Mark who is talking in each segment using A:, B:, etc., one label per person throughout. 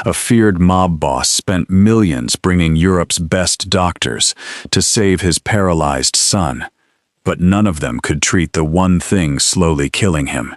A: A feared mob boss spent millions bringing Europe's best doctors to save his paralyzed son, but none of them could treat the one thing slowly killing him.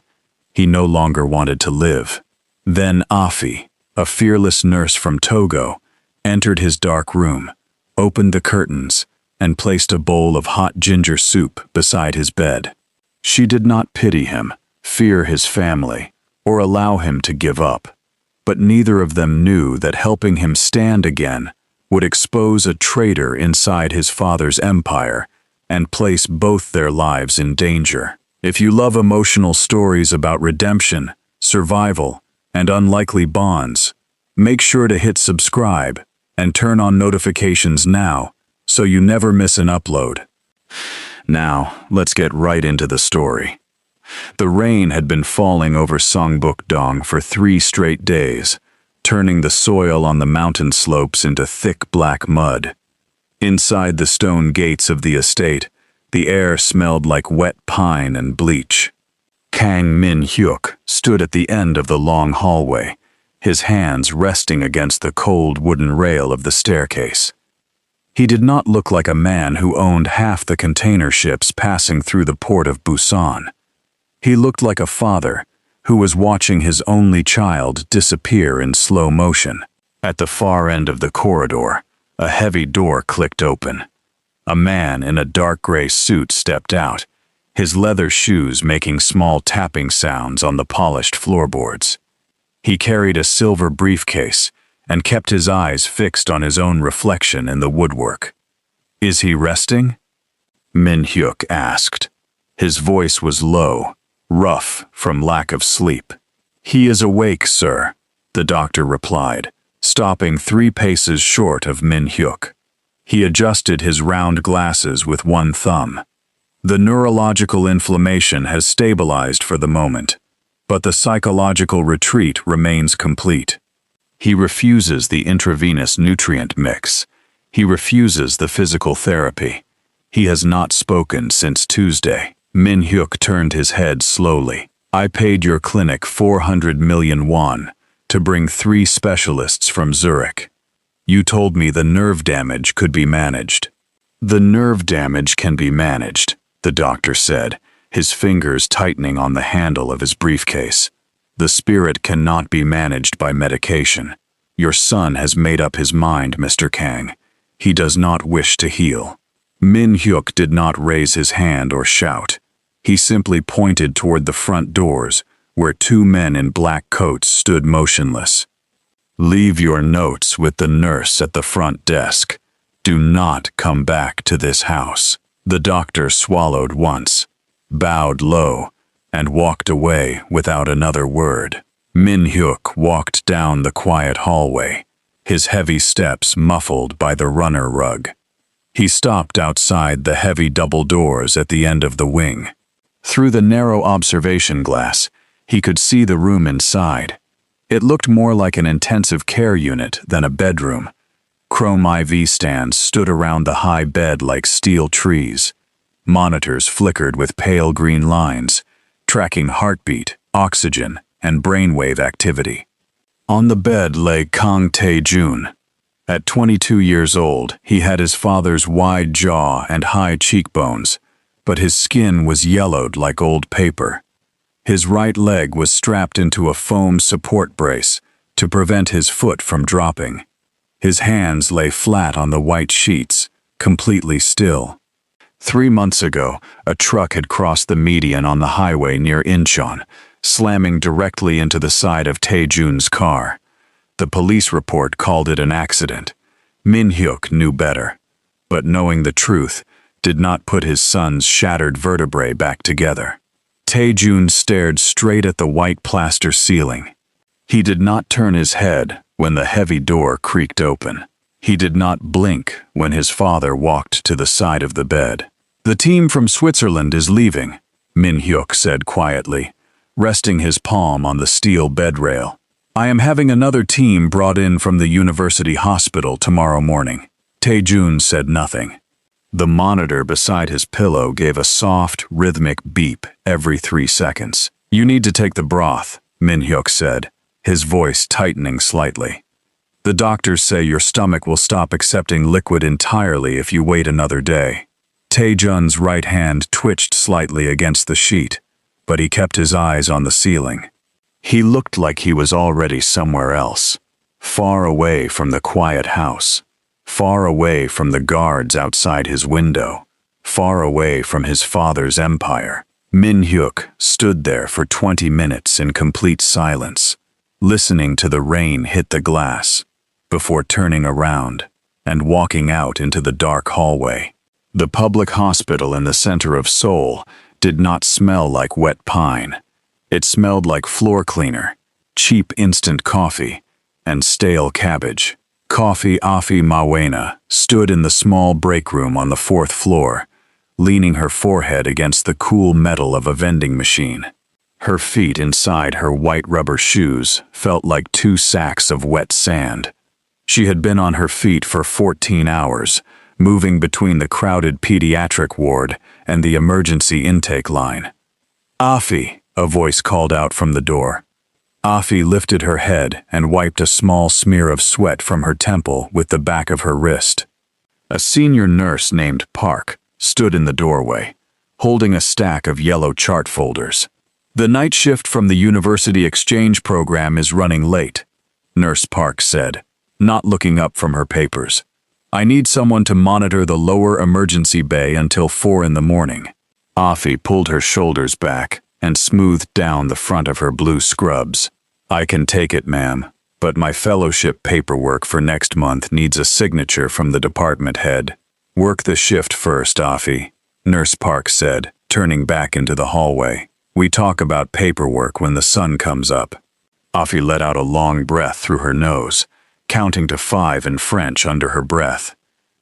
A: He no longer wanted to live. Then Afi, a fearless nurse from Togo, entered his dark room, opened the curtains, and placed a bowl of hot ginger soup beside his bed. She did not pity him, fear his family, or allow him to give up. But neither of them knew that helping him stand again would expose a traitor inside his father's empire and place both their lives in danger. If you love emotional stories about redemption, survival, and unlikely bonds, make sure to hit subscribe and turn on notifications now so you never miss an upload. Now, let's get right into the story. The rain had been falling over Songbuk-dong for 3 straight days, turning the soil on the mountain slopes into thick black mud. Inside the stone gates of the estate, the air smelled like wet pine and bleach. Kang Min-hyuk stood at the end of the long hallway, his hands resting against the cold wooden rail of the staircase. He did not look like a man who owned half the container ships passing through the port of Busan. He looked like a father who was watching his only child disappear in slow motion. At the far end of the corridor, a heavy door clicked open. A man in a dark gray suit stepped out, his leather shoes making small tapping sounds on the polished floorboards. He carried a silver briefcase and kept his eyes fixed on his own reflection in the woodwork. "Is he resting?" Min-hyuk asked. His voice was low, rough from lack of sleep. "He is awake, sir," the doctor replied, stopping 3 paces short of Min-hyuk. He adjusted his round glasses with one thumb. "The neurological inflammation has stabilized for the moment, but the psychological retreat remains complete. He refuses the intravenous nutrient mix. He refuses the physical therapy. He has not spoken since Tuesday." Min-hyuk turned his head slowly. "I paid your clinic 400 million won to bring 3 specialists from Zurich. You told me the nerve damage could be managed." "The nerve damage can be managed," the doctor said, his fingers tightening on the handle of his briefcase. "The spirit cannot be managed by medication. Your son has made up his mind, Mr. Kang. He does not wish to heal." Min-hyuk did not raise his hand or shout. He simply pointed toward the front doors, where 2 men in black coats stood motionless. "Leave your notes with the nurse at the front desk. Do not come back to this house." The doctor swallowed once, bowed low, and walked away without another word. Min-hyuk walked down the quiet hallway, his heavy steps muffled by the runner rug. He stopped outside the heavy double doors at the end of the wing. Through the narrow observation glass, he could see the room inside. It looked more like an intensive care unit than a bedroom. Chrome IV stands stood around the high bed like steel trees. Monitors flickered with pale green lines, tracking heartbeat, oxygen, and brainwave activity. On the bed lay Kang Tae-jun. At 22 years old, he had his father's wide jaw and high cheekbones, but his skin was yellowed like old paper. His right leg was strapped into a foam support brace to prevent his foot from dropping. His hands lay flat on the white sheets, completely still. 3 months ago, a truck had crossed the median on the highway near Incheon, slamming directly into the side of Tae-jun's car. The police report called it an accident. Min-hyuk knew better, but knowing the truth, did not put his son's shattered vertebrae back together. Tae-jun stared straight at the white plaster ceiling. He did not turn his head when the heavy door creaked open. He did not blink when his father walked to the side of the bed. "The team from Switzerland is leaving," Min-hyuk said quietly, resting his palm on the steel bed rail. "I am having another team brought in from the university hospital tomorrow morning." Tae-jun said nothing. The monitor beside his pillow gave a soft, rhythmic beep every 3 seconds. "You need to take the broth," Min-hyuk said, his voice tightening slightly. The doctors say your stomach will stop accepting liquid entirely if you wait another day. Taejun's right hand twitched slightly against the sheet, but he kept his eyes on the ceiling. He looked like he was already somewhere else, far away from the quiet house, far away from the guards outside his window, far away from his father's empire. Min-hyuk stood there for 20 minutes in complete silence, listening to the rain hit the glass, before turning around and walking out into the dark hallway. The public hospital in the center of Seoul did not smell like wet pine. It smelled like floor cleaner, cheap instant coffee, and stale cabbage. Coffee Afi Mawena stood in the small break room on the 4th floor, leaning her forehead against the cool metal of a vending machine. Her feet inside her white rubber shoes felt like 2 sacks of wet sand. She had been on her feet for 14 hours, moving between the crowded pediatric ward and the emergency intake line. "Afi," a voice called out from the door. Afi lifted her head and wiped a small smear of sweat from her temple with the back of her wrist. A senior nurse named Park stood in the doorway, holding a stack of yellow chart folders. "The night shift from the university exchange program is running late," Nurse Park said, not looking up from her papers. "I need someone to monitor the lower emergency bay until 4 in the morning." Afi pulled her shoulders back and smoothed down the front of her blue scrubs. "I can take it, ma'am, but my fellowship paperwork for next month needs a signature from the department head." "Work the shift first, Afi," Nurse Park said, turning back into the hallway. "We talk about paperwork when the sun comes up." Afi let out a long breath through her nose, counting to 5 in French under her breath.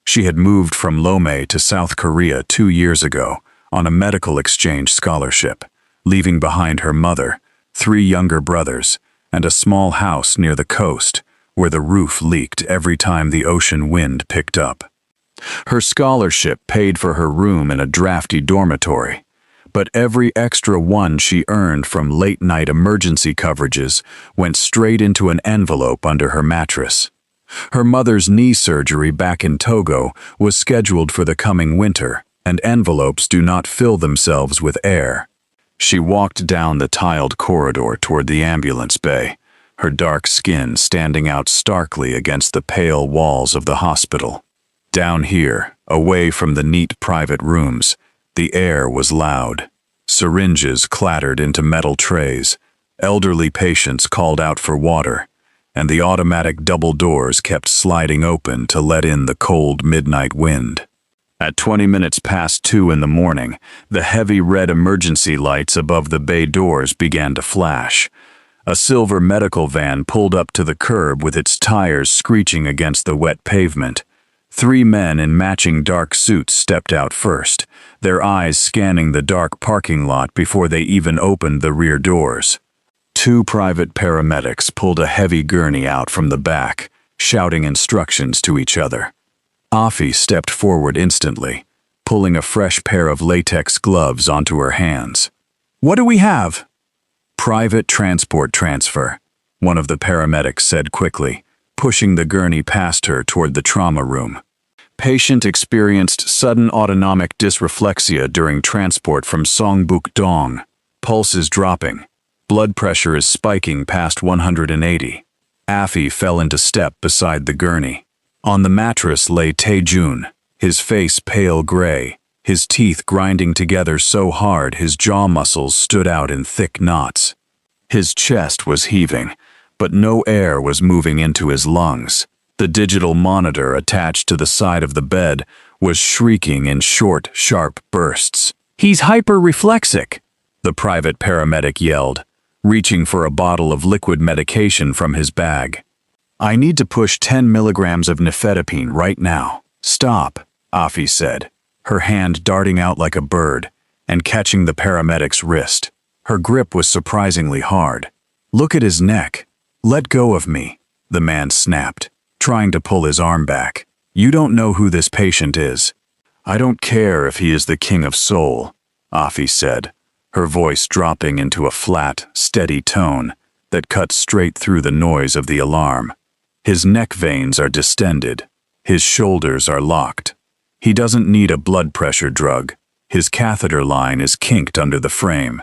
A: She had moved from Lome to South Korea 2 years ago on a medical exchange scholarship, leaving behind her mother, 3 younger brothers, and a small house near the coast where the roof leaked every time the ocean wind picked up. Her scholarship paid for her room in a drafty dormitory, but every extra one she earned from late-night emergency coverages went straight into an envelope under her mattress. Her mother's knee surgery back in Togo was scheduled for the coming winter, and envelopes do not fill themselves with air. She walked down the tiled corridor toward the ambulance bay, her dark skin standing out starkly against the pale walls of the hospital. Down here, away from the neat private rooms, the air was loud. Syringes clattered into metal trays, elderly patients called out for water, and the automatic double doors kept sliding open to let in the cold midnight wind. At 20 minutes past 2 in the morning, the heavy red emergency lights above the bay doors began to flash. A silver medical van pulled up to the curb with its tires screeching against the wet pavement. 3 men in matching dark suits stepped out first, their eyes scanning the dark parking lot before they even opened the rear doors. 2 private paramedics pulled a heavy gurney out from the back, shouting instructions to each other. Afi stepped forward instantly, pulling a fresh pair of latex gloves onto her hands. "What do we have?" "Private transport transfer," one of the paramedics said quickly, pushing the gurney past her toward the trauma room. "Patient experienced sudden autonomic dysreflexia during transport from Songbuk-dong. Pulse is dropping. Blood pressure is spiking past 180. Afi fell into step beside the gurney. On the mattress lay Taejun, his face pale gray, his teeth grinding together so hard his jaw muscles stood out in thick knots. His chest was heaving, but no air was moving into his lungs. The digital monitor attached to the side of the bed was shrieking in short, sharp bursts. "He's hyper-reflexic," the private paramedic yelled, reaching for a bottle of liquid medication from his bag. "I need to push 10 milligrams of nifedipine right now." "Stop," Afi said, her hand darting out like a bird and catching the paramedic's wrist. Her grip was surprisingly hard. "Look at his neck. Let go of me," the man snapped, trying to pull his arm back. "You don't know who this patient is." "I don't care if he is the king of Seoul," Afi said, her voice dropping into a flat, steady tone that cut straight through the noise of the alarm. His neck veins are distended. His shoulders are locked. He doesn't need a blood pressure drug. His catheter line is kinked under the frame.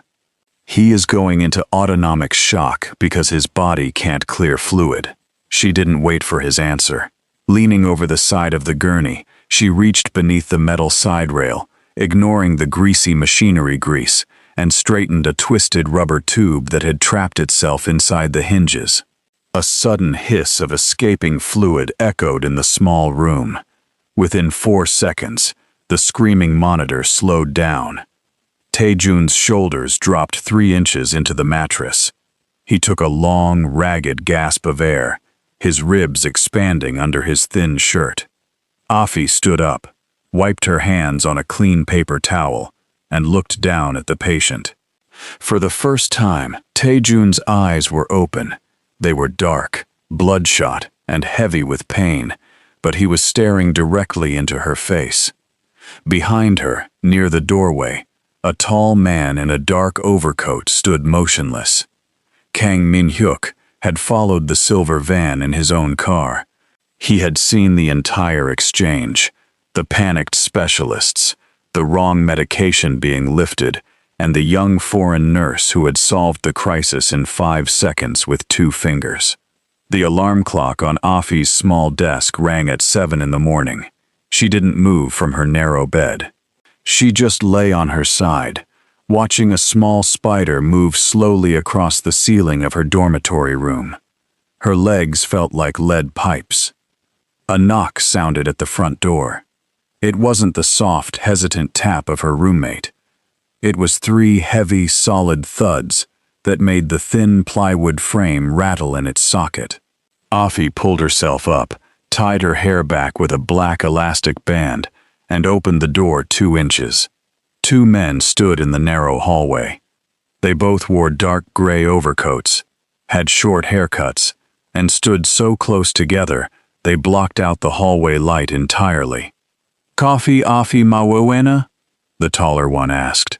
A: He is going into autonomic shock because his body can't clear fluid. She didn't wait for his answer. Leaning over the side of the gurney, she reached beneath the metal side rail, ignoring the greasy machinery grease, and straightened a twisted rubber tube that had trapped itself inside the hinges. A sudden hiss of escaping fluid echoed in the small room. Within 4 seconds, the screaming monitor slowed down. Taejun's shoulders dropped 3 inches into the mattress. He took a long, ragged gasp of air, his ribs expanding under his thin shirt. Afi stood up, wiped her hands on a clean paper towel, and looked down at the patient. For the first time, Taejun's eyes were open. They were dark, bloodshot, and heavy with pain, but he was staring directly into her face. Behind her, near the doorway, a tall man in a dark overcoat stood motionless. Kang Min-hyuk had followed the silver van in his own car. He had seen the entire exchange, the panicked specialists, the wrong medication being lifted, and the young foreign nurse who had solved the crisis in 5 seconds with 2 fingers. The alarm clock on Afi's small desk rang at 7 in the morning. She didn't move from her narrow bed. She just lay on her side, watching a small spider move slowly across the ceiling of her dormitory room. Her legs felt like lead pipes. A knock sounded at the front door. It wasn't the soft, hesitant tap of her roommate. It was 3 heavy, solid thuds that made the thin plywood frame rattle in its socket. Afi pulled herself up, tied her hair back with a black elastic band, and opened the door 2 inches. 2 men stood in the narrow hallway. They both wore dark gray overcoats, had short haircuts, and stood so close together they blocked out the hallway light entirely. "Coffee Afi Mawuena?" the taller one asked.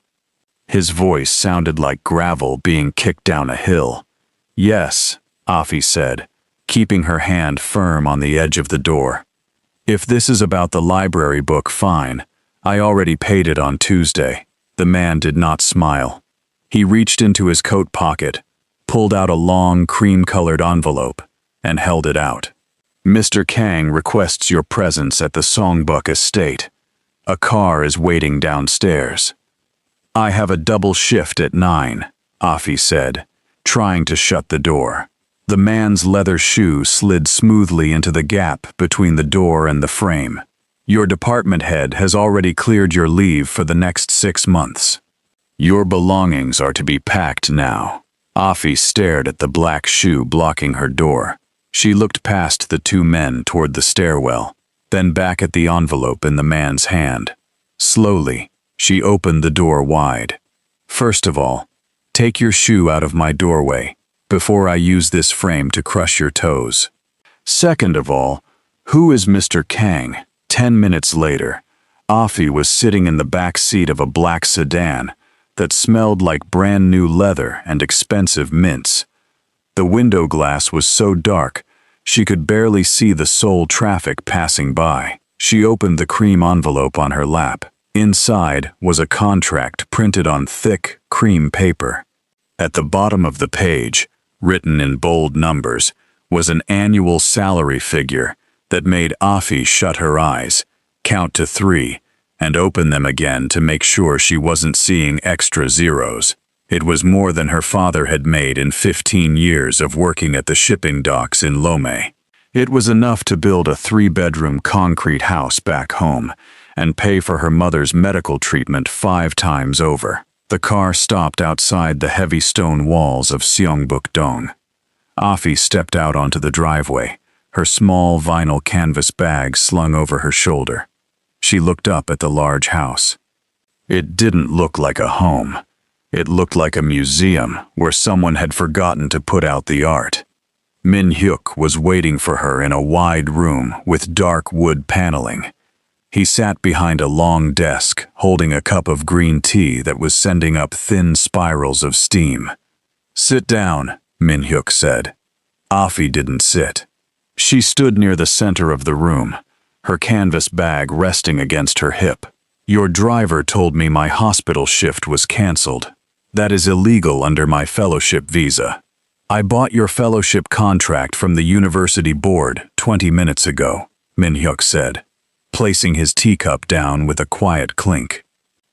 A: His voice sounded like gravel being kicked down a hill. "Yes," Afi said, keeping her hand firm on the edge of the door. "If this is about the library book, fine. I already paid it on Tuesday." The man did not smile. He reached into his coat pocket, pulled out a long, cream-colored envelope, and held it out. "Mr. Kang requests your presence at the Songbuk estate. A car is waiting downstairs." "I have a double shift at 9, Afi said, trying to shut the door. The man's leather shoe slid smoothly into the gap between the door and the frame. "Your department head has already cleared your leave for the next 6 months. Your belongings are to be packed now." Afi stared at the black shoe blocking her door. She looked past the 2 men toward the stairwell, then back at the envelope in the man's hand. Slowly, she opened the door wide. "First of all, take your shoe out of my doorway before I use this frame to crush your toes. Second of all, who is Mr. Kang?" 10 minutes later, Afi was sitting in the back seat of a black sedan that smelled like brand new leather and expensive mints. The window glass was so dark, she could barely see the sole traffic passing by. She opened the cream envelope on her lap. Inside was a contract printed on thick, cream paper. At the bottom of the page, written in bold numbers, was an annual salary figure that made Afi shut her eyes, count to 3, and open them again to make sure she wasn't seeing extra zeros. It was more than her father had made in 15 years of working at the shipping docks in Lome. It was enough to build a 3-bedroom concrete house back home and pay for her mother's medical treatment 5 times over. The car stopped outside the heavy stone walls of Seongbuk-dong. Afi stepped out onto the driveway, her small vinyl canvas bag slung over her shoulder. She looked up at the large house. It didn't look like a home. It looked like a museum where someone had forgotten to put out the art. Min-hyuk was waiting for her in a wide room with dark wood paneling. He sat behind a long desk, holding a cup of green tea that was sending up thin spirals of steam. "Sit down," Min-hyuk said. Afi didn't sit. She stood near the center of the room, her canvas bag resting against her hip. "Your driver told me my hospital shift was canceled. That is illegal under my fellowship visa. I bought your fellowship contract from the university board 20 minutes ago," Min-hyuk said, placing his teacup down with a quiet clink.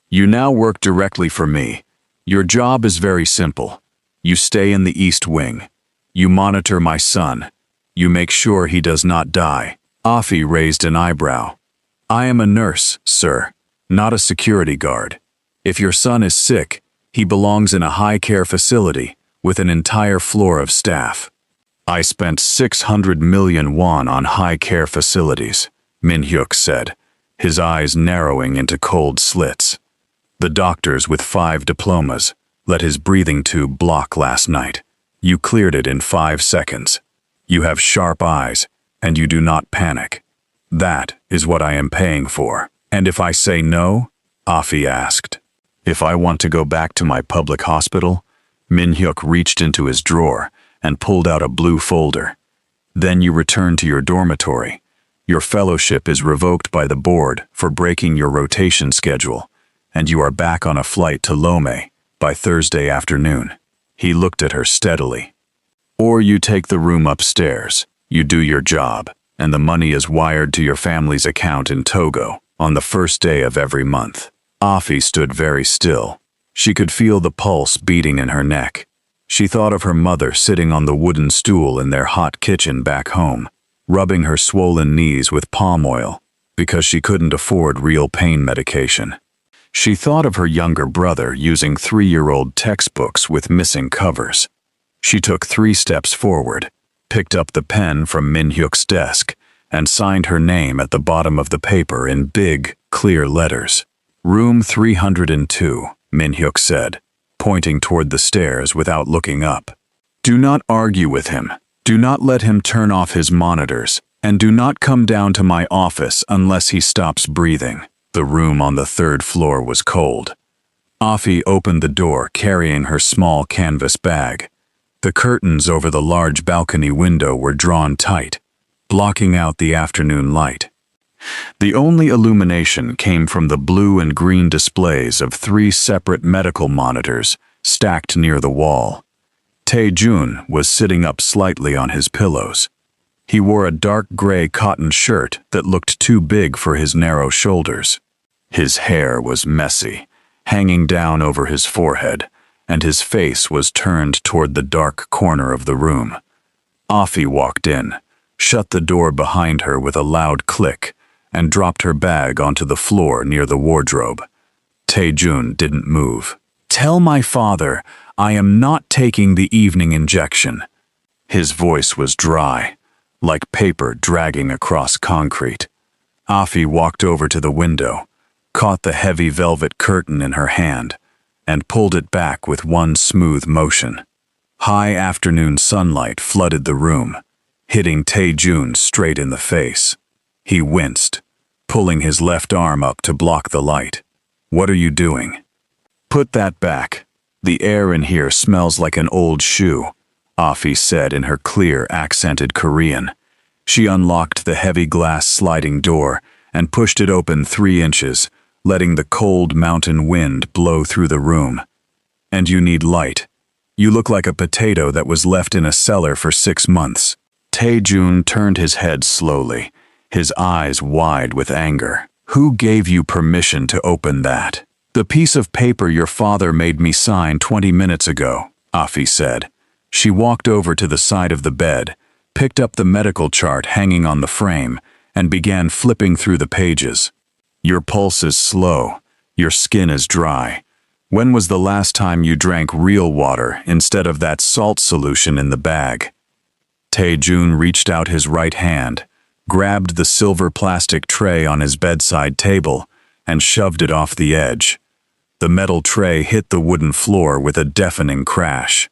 A: "You now work directly for me. Your job is very simple. You stay in the East Wing. You monitor my son. You make sure he does not die." Afi raised an eyebrow. "I am a nurse, sir, not a security guard. If your son is sick, he belongs in a high-care facility with an entire floor of staff." "I spent 600 million won on high-care facilities," Min-hyuk said, his eyes narrowing into cold slits. "The doctors with 5 diplomas let his breathing tube block last night. You cleared it in 5 seconds. You have sharp eyes, and you do not panic. That is what I am paying for." "And if I say no?" Afi asked. "If I want to go back to my public hospital?" Min-hyuk reached into his drawer and pulled out a blue folder. "Then you return to your dormitory. Your fellowship is revoked by the board for breaking your rotation schedule, and you are back on a flight to Lome by Thursday afternoon." He looked at her steadily. "Or you take the room upstairs, you do your job, and the money is wired to your family's account in Togo on the first day of every month." Afi stood very still. She could feel the pulse beating in her neck. She thought of her mother sitting on the wooden stool in their hot kitchen back home, rubbing her swollen knees with palm oil because she couldn't afford real pain medication. She thought of her younger brother using 3-year-old textbooks with missing covers. She took 3 steps forward, picked up the pen from Min-hyuk's desk, and signed her name at the bottom of the paper in big, clear letters. "Room 302, Min-hyuk said, pointing toward the stairs without looking up. "Do not argue with him. Do not let him turn off his monitors, and do not come down to my office unless he stops breathing." The room on the 3rd floor was cold. Afi opened the door carrying her small canvas bag. The curtains over the large balcony window were drawn tight, blocking out the afternoon light. The only illumination came from the blue and green displays of 3 separate medical monitors stacked near the wall. Tae-jun was sitting up slightly on his pillows. He wore a dark gray cotton shirt that looked too big for his narrow shoulders. His hair was messy, hanging down over his forehead, and his face was turned toward the dark corner of the room. Afi walked in, shut the door behind her with a loud click, and dropped her bag onto the floor near the wardrobe. Tae-jun didn't move. "Tell my father I am not taking the evening injection." His voice was dry, like paper dragging across concrete. Afi walked over to the window, caught the heavy velvet curtain in her hand, and pulled it back with one smooth motion. High afternoon sunlight flooded the room, hitting Tae-jun straight in the face. He winced, pulling his left arm up to block the light. "What are you doing?" "Put that back. The air in here smells like an old shoe," Afi said in her clear, accented Korean. She unlocked the heavy glass sliding door and pushed it open 3 inches, letting the cold mountain wind blow through the room. "And you need light. You look like a potato that was left in a cellar for 6 months." Tae-jun turned his head slowly, his eyes wide with anger. "Who gave you permission to open that?" "The piece of paper your father made me sign 20 minutes ago," Afi said. She walked over to the side of the bed, picked up the medical chart hanging on the frame, and began flipping through the pages. "Your pulse is slow. Your skin is dry. When was the last time you drank real water instead of that salt solution in the bag?" Tae-jun reached out his right hand, grabbed the silver plastic tray on his bedside table, and shoved it off the edge. The metal tray hit the wooden floor with a deafening crash.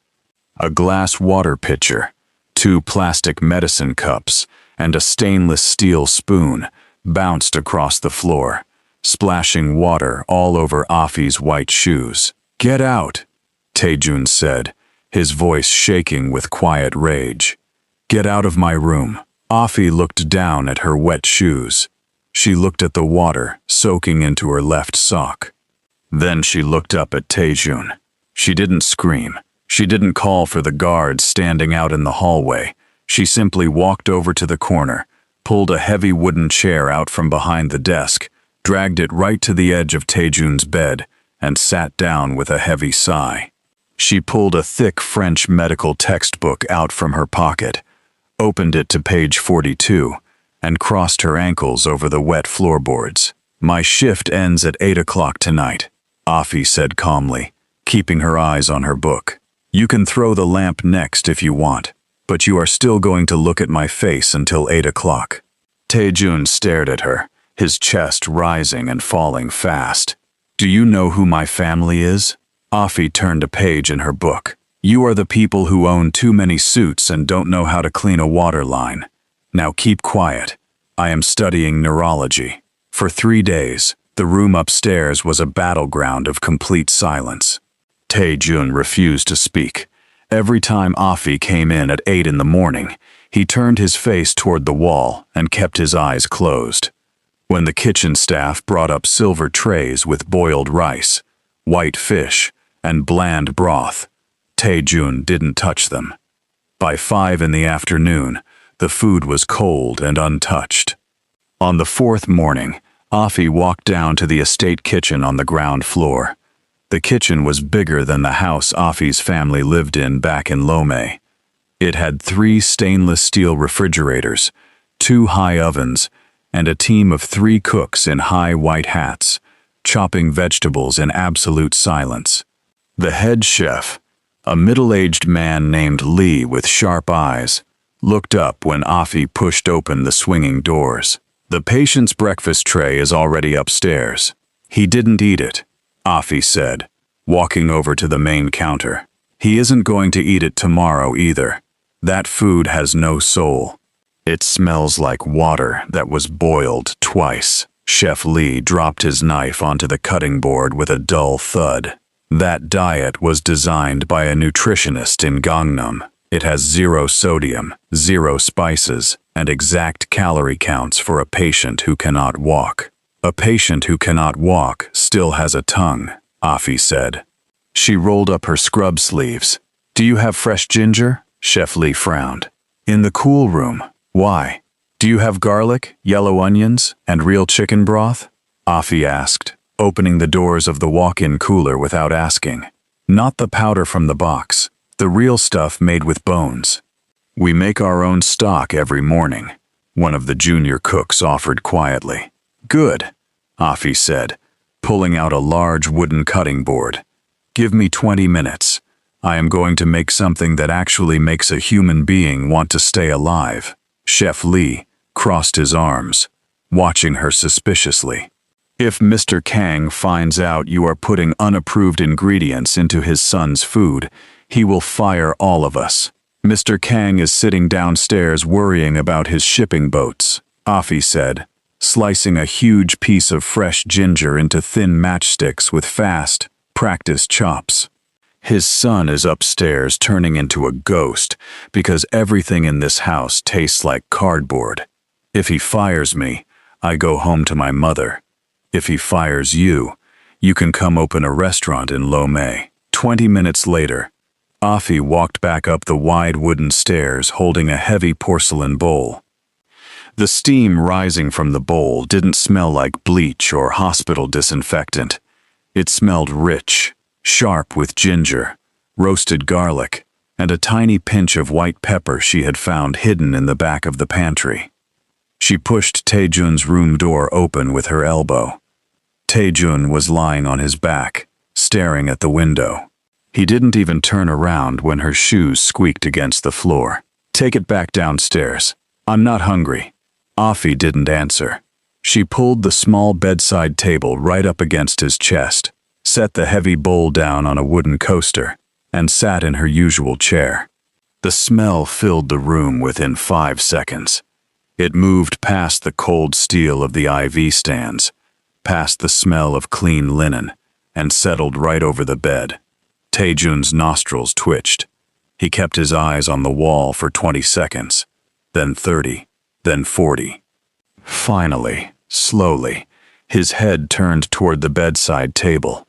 A: A glass water pitcher, 2 plastic medicine cups, and a stainless steel spoon bounced across the floor, splashing water all over Afi's white shoes. "Get out," Tae-jun said, his voice shaking with quiet rage. "Get out of my room. Afi looked down at her wet shoes. She looked at the water soaking into her left sock. Then she looked up at Taejun. She didn't scream. She didn't call for the guards standing out in the hallway. She simply walked over to the corner, pulled a heavy wooden chair out from behind the desk, dragged it right to the edge of Taejun's bed, and sat down with a heavy sigh. She pulled a thick French medical textbook out from her pocket, opened it to page 42, and crossed her ankles over the wet floorboards. "My shift ends at 8 o'clock tonight," Afi said calmly, keeping her eyes on her book. "You can throw the lamp next if you want, but you are still going to look at my face until 8 o'clock. Taejun stared at her, his chest rising and falling fast. "Do you know who my family is?" Afi turned a page in her book. "You are the people who own too many suits and don't know how to clean a water line. Now keep quiet. I am studying neurology." For 3 days, the room upstairs was a battleground of complete silence. Taejun refused to speak. Every time Afi came in at 8 in the morning, he turned his face toward the wall and kept his eyes closed. When the kitchen staff brought up silver trays with boiled rice, white fish, and bland broth, Taejun didn't touch them. By 5 in the afternoon, the food was cold and untouched. On the 4th morning, Afi walked down to the estate kitchen on the ground floor. The kitchen was bigger than the house Afi's family lived in back in Lomé. It had 3 stainless steel refrigerators, 2 high ovens, and a team of 3 cooks in high white hats, chopping vegetables in absolute silence. The head chef, a middle-aged man named Lee with sharp eyes, looked up when Afi pushed open the swinging doors. "The patient's breakfast tray is already upstairs. He didn't eat it," Afi said, walking over to the main counter. "He isn't going to eat it tomorrow either. That food has no soul. It smells like water that was boiled twice." Chef Lee dropped his knife onto the cutting board with a dull thud. "That diet was designed by a nutritionist in Gangnam. It has 0 sodium, 0 spices, and exact calorie counts for a patient who cannot walk." "A patient who cannot walk still has a tongue," Afi said. She rolled up her scrub sleeves. "Do you have fresh ginger?" Chef Lee frowned. "In the cool room. Why? Do you have garlic, yellow onions, and real chicken broth?" Afi asked, opening the doors of the walk-in cooler without asking. "Not the powder from the box. The real stuff made with bones. We make our own stock every morning," one of the junior cooks offered quietly. "Good," Afi said, pulling out a large wooden cutting board. "Give me 20 minutes. I am going to make something that actually makes a human being want to stay alive." Chef Lee crossed his arms, watching her suspiciously. "If Mr. Kang finds out you are putting unapproved ingredients into his son's food, he will fire all of us. Mr. Kang is sitting downstairs worrying about his shipping boats," Afi said, slicing a huge piece of fresh ginger into thin matchsticks with fast, practiced chops. "His son is upstairs turning into a ghost because everything in this house tastes like cardboard. If he fires me, I go home to my mother. If he fires you, you can come open a restaurant in Lomé." 20 minutes later, Afi walked back up the wide wooden stairs holding a heavy porcelain bowl. The steam rising from the bowl didn't smell like bleach or hospital disinfectant. It smelled rich, sharp with ginger, roasted garlic, and a tiny pinch of white pepper she had found hidden in the back of the pantry. She pushed Taejun's room door open with her elbow. Taejun was lying on his back, staring at the window. He didn't even turn around when her shoes squeaked against the floor. "Take it back downstairs. I'm not hungry." Afi didn't answer. She pulled the small bedside table right up against his chest, set the heavy bowl down on a wooden coaster, and sat in her usual chair. The smell filled the room within 5 seconds. It moved past the cold steel of the IV stands, past the smell of clean linen, and settled right over the bed. Taejun's nostrils twitched. He kept his eyes on the wall for 20 seconds, then 30, then 40. Finally, slowly, his head turned toward the bedside table.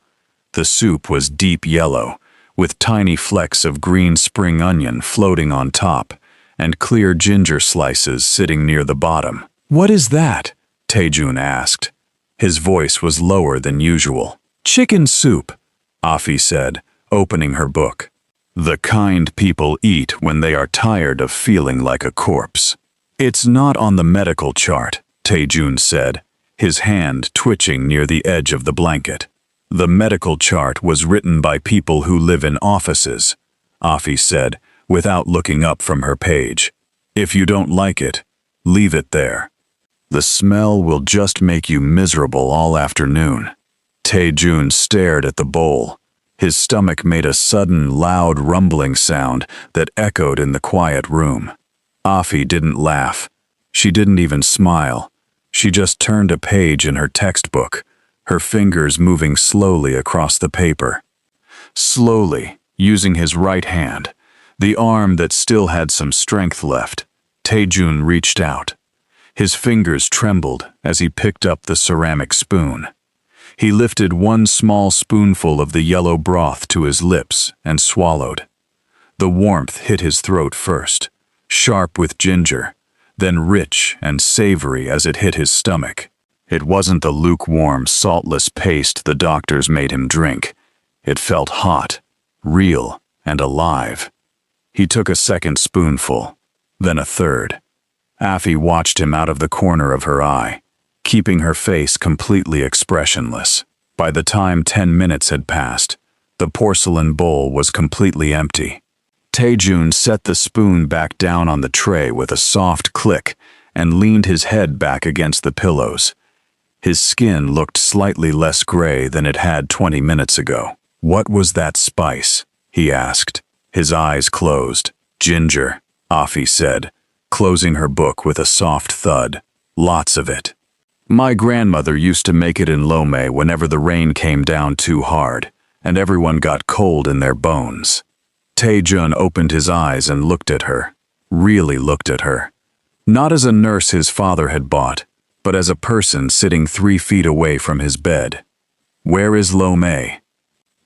A: The soup was deep yellow, with tiny flecks of green spring onion floating on top, and clear ginger slices sitting near the bottom. "What is that?" Taejun asked. His voice was lower than usual. "Chicken soup," Afi said, opening her book. "The kind people eat when they are tired of feeling like a corpse." "It's not on the medical chart," Taejun said, his hand twitching near the edge of the blanket. "The medical chart was written by people who live in offices," Afi said, without looking up from her page. "If you don't like it, leave it there. The smell will just make you miserable all afternoon." Taejun stared at the bowl. His stomach made a sudden, loud rumbling sound that echoed in the quiet room. Afi didn't laugh. She didn't even smile. She just turned a page in her textbook, her fingers moving slowly across the paper. Slowly, using his right hand, the arm that still had some strength left, Taejun reached out. His fingers trembled as he picked up the ceramic spoon. He lifted one small spoonful of the yellow broth to his lips and swallowed. The warmth hit his throat first, sharp with ginger, then rich and savory as it hit his stomach. It wasn't the lukewarm, saltless paste the doctors made him drink. It felt hot, real, and alive. He took a second spoonful, then a third. Afi watched him out of the corner of her eye, keeping her face completely expressionless. By the time 10 minutes had passed, the porcelain bowl was completely empty. Taejun set the spoon back down on the tray with a soft click and leaned his head back against the pillows. His skin looked slightly less gray than it had 20 minutes ago. "What was that spice?" he asked. His eyes closed. "Ginger," Afi said, closing her book with a soft thud. "Lots of it. My grandmother used to make it in Lome whenever the rain came down too hard, and everyone got cold in their bones." Taejun opened his eyes and looked at her, really looked at her. Not as a nurse his father had bought, but as a person sitting 3 feet away from his bed. "Where is Lome?"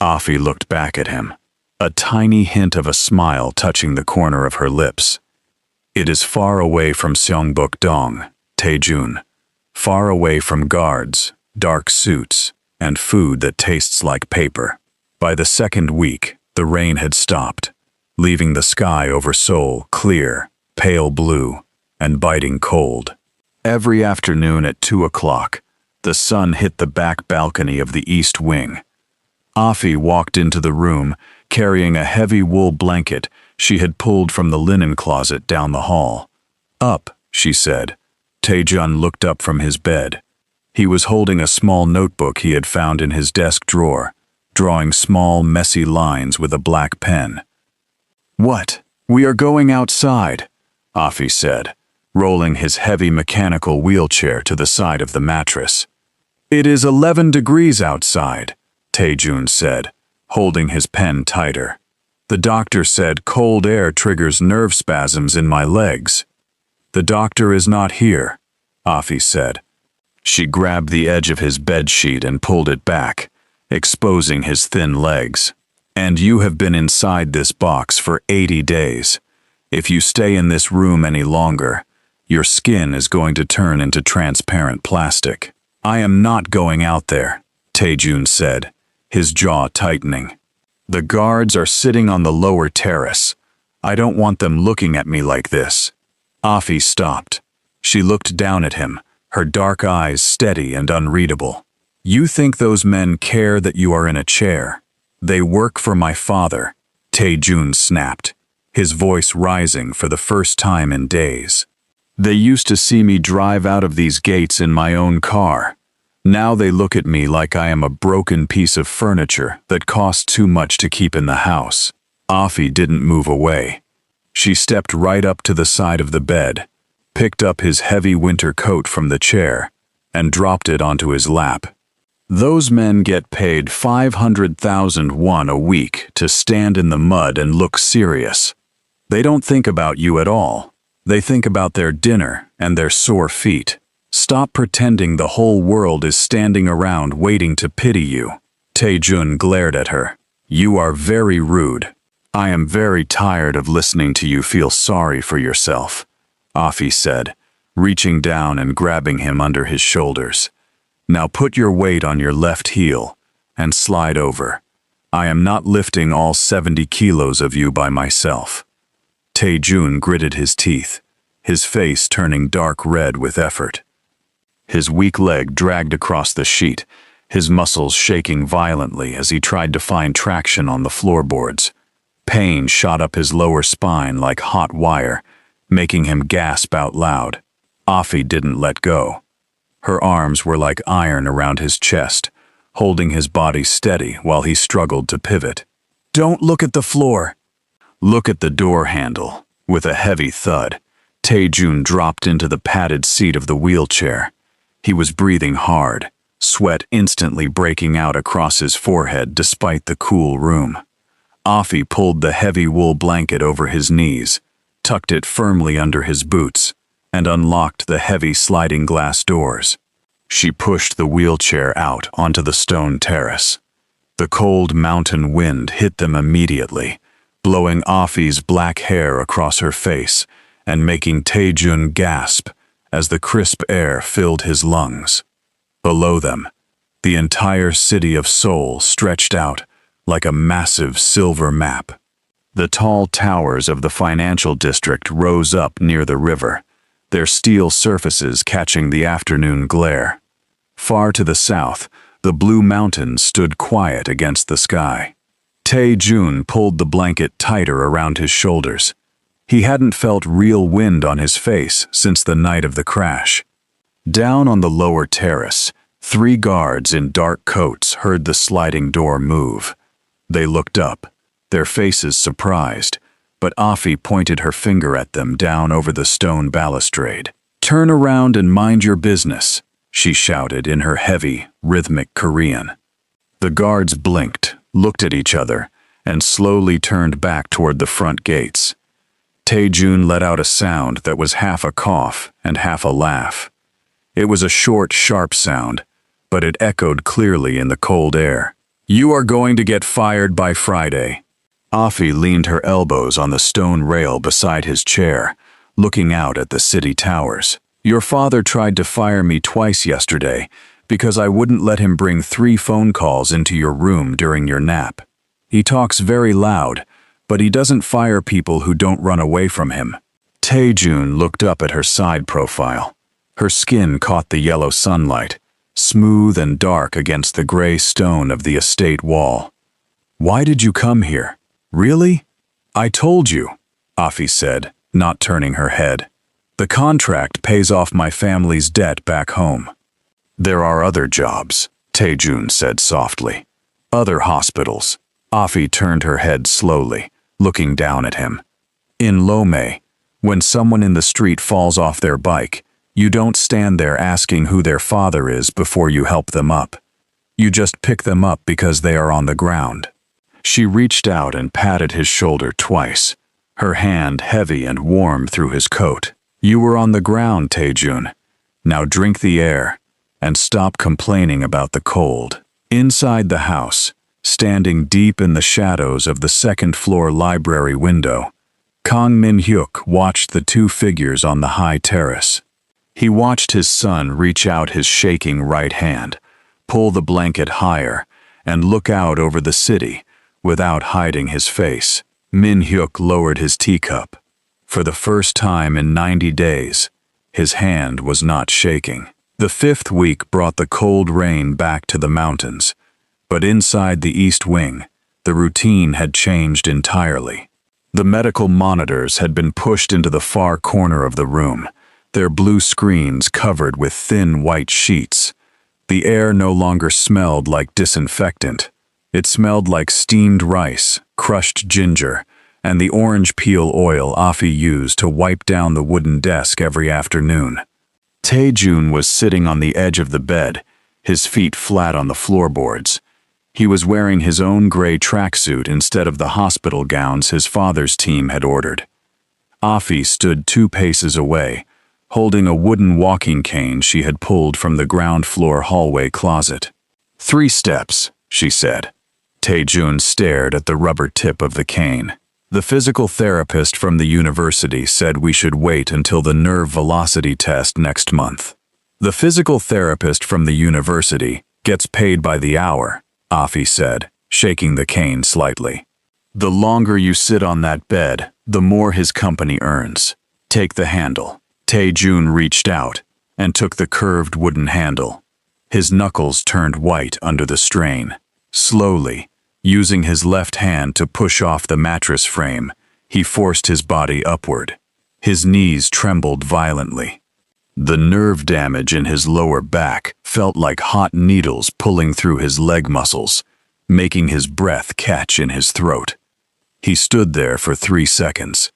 A: Afi looked back at him, a tiny hint of a smile touching the corner of her lips. "It is far away from Seongbuk-dong, Taejun. Far away from guards, dark suits, and food that tastes like paper." By the second week, the rain had stopped, leaving the sky over Seoul clear, pale blue, and biting cold. Every afternoon at 2 o'clock, the sun hit the back balcony of the east wing. Afi walked into the room, carrying a heavy wool blanket she had pulled from the linen closet down the hall. "Up," she said. Taejun looked up from his bed. He was holding a small notebook he had found in his desk drawer, drawing small, messy lines with a black pen. "What? We are going outside," Afi said, rolling his heavy mechanical wheelchair to the side of the mattress. "It is 11 degrees outside," Taejun said, holding his pen tighter. "The doctor said cold air triggers nerve spasms in my legs." "The doctor is not here," Afi said. She grabbed the edge of his bedsheet and pulled it back, exposing his thin legs. "And you have been inside this box for 80 days. If you stay in this room any longer, your skin is going to turn into transparent plastic." "I am not going out there," Taejun said, his jaw tightening. "The guards are sitting on the lower terrace. I don't want them looking at me like this." Afi stopped. She looked down at him, her dark eyes steady and unreadable. "You think those men care that you are in a chair? They work for my father," Taejun snapped, his voice rising for the first time in days. "They used to see me drive out of these gates in my own car. Now they look at me like I am a broken piece of furniture that costs too much to keep in the house." Afi didn't move away. She stepped right up to the side of the bed, picked up his heavy winter coat from the chair, and dropped it onto his lap. "Those men get paid 500,000 won a week to stand in the mud and look serious. They don't think about you at all. They think about their dinner and their sore feet. Stop pretending the whole world is standing around waiting to pity you. Tae-jun glared at her. You are very rude. I am very tired of listening to you feel sorry for yourself, Afi said, reaching down and grabbing him under his shoulders. Now put your weight on your left heel and slide over. I am not lifting all 70 kilos of you by myself. Tae-jun gritted his teeth, his face turning dark red with effort. His weak leg dragged across the sheet, his muscles shaking violently as he tried to find traction on the floorboards. Pain shot up his lower spine like hot wire, making him gasp out loud. Afi didn't let go. Her arms were like iron around his chest, holding his body steady while he struggled to pivot. Don't look at the floor. Look at the door handle. With a heavy thud, Tae-jun dropped into the padded seat of the wheelchair. He was breathing hard, sweat instantly breaking out across his forehead despite the cool room. Afi pulled the heavy wool blanket over his knees, tucked it firmly under his boots, and unlocked the heavy sliding glass doors. She pushed the wheelchair out onto the stone terrace. The cold mountain wind hit them immediately, blowing Afi's black hair across her face and making Tae-jun gasp as the crisp air filled his lungs. Below them, the entire city of Seoul stretched out like a massive silver map. The tall towers of the financial district rose up near the river, their steel surfaces catching the afternoon glare. Far to the south, the blue mountains stood quiet against the sky. Tae-jun pulled the blanket tighter around his shoulders. He hadn't felt real wind on his face since the night of the crash. Down on the lower terrace, 3 guards in dark coats heard the sliding door move. They looked up, their faces surprised, but Afi pointed her finger at them down over the stone balustrade. Turn around and mind your business, she shouted in her heavy, rhythmic Korean. The guards blinked, looked at each other, and slowly turned back toward the front gates. Tae-jun let out a sound that was half a cough and half a laugh. It was a short, sharp sound, but it echoed clearly in the cold air. You are going to get fired by Friday. Afi leaned her elbows on the stone rail beside his chair, looking out at the city towers. Your father tried to fire me twice yesterday because I wouldn't let him bring 3 phone calls into your room during your nap. He talks very loud, but he doesn't fire people who don't run away from him. Tae-jun looked up at her side profile. Her skin caught the yellow sunlight, smooth and dark against the gray stone of the estate wall. Why did you come here? Really? I told you, Afi said, not turning her head. The contract pays off my family's debt back home. There are other jobs, Tae-jun said softly. Other hospitals. Afi turned her head slowly, looking down at him. In Lome, when someone in the street falls off their bike, you don't stand there asking who their father is before you help them up. You just pick them up because they are on the ground. She reached out and patted his shoulder twice, her hand heavy and warm through his coat. You were on the ground, Tae-jun. Now drink the air and stop complaining about the cold. Inside the house, standing deep in the shadows of the second-floor library window, Kang Min-hyuk watched the 2 figures on the high terrace. He watched his son reach out his shaking right hand, pull the blanket higher, and look out over the city without hiding his face. Min-hyuk lowered his teacup. For the first time in 90 days, his hand was not shaking. The 5th week brought the cold rain back to the mountains, but inside the East Wing, the routine had changed entirely. The medical monitors had been pushed into the far corner of the room, their blue screens covered with thin white sheets. The air no longer smelled like disinfectant. It smelled like steamed rice, crushed ginger, and the orange peel oil Afi used to wipe down the wooden desk every afternoon. Tae-jun was sitting on the edge of the bed, his feet flat on the floorboards. He was wearing his own gray tracksuit instead of the hospital gowns his father's team had ordered. Afi stood 2 paces away, holding a wooden walking cane she had pulled from the ground floor hallway closet. 3 steps, she said. Tae-jun stared at the rubber tip of the cane. The physical therapist from the university said we should wait until the nerve velocity test next month. The physical therapist from the university gets paid by the hour, Afi said, shaking the cane slightly. The longer you sit on that bed, the more his company earns. Take the handle. Tae-jun reached out and took the curved wooden handle. His knuckles turned white under the strain. Slowly, using his left hand to push off the mattress frame, he forced his body upward. His knees trembled violently. The nerve damage in his lower back felt like hot needles pulling through his leg muscles, making his breath catch in his throat. He stood there for 3 seconds,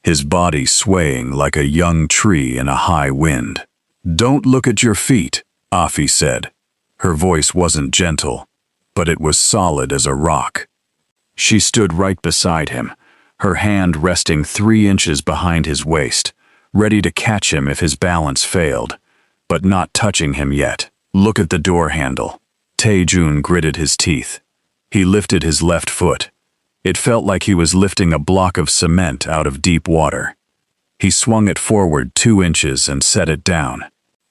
A: his body swaying like a young tree in a high wind. "Don't look at your feet," Afi said. Her voice wasn't gentle, but it was solid as a rock. She stood right beside him, her hand resting 3 inches behind his waist, ready to catch him if his balance failed, but not touching him yet. "Look at the door handle." Tae-jun gritted his teeth. He lifted his left foot. It felt like he was lifting a block of cement out of deep water. He swung it forward 2 inches and set it down.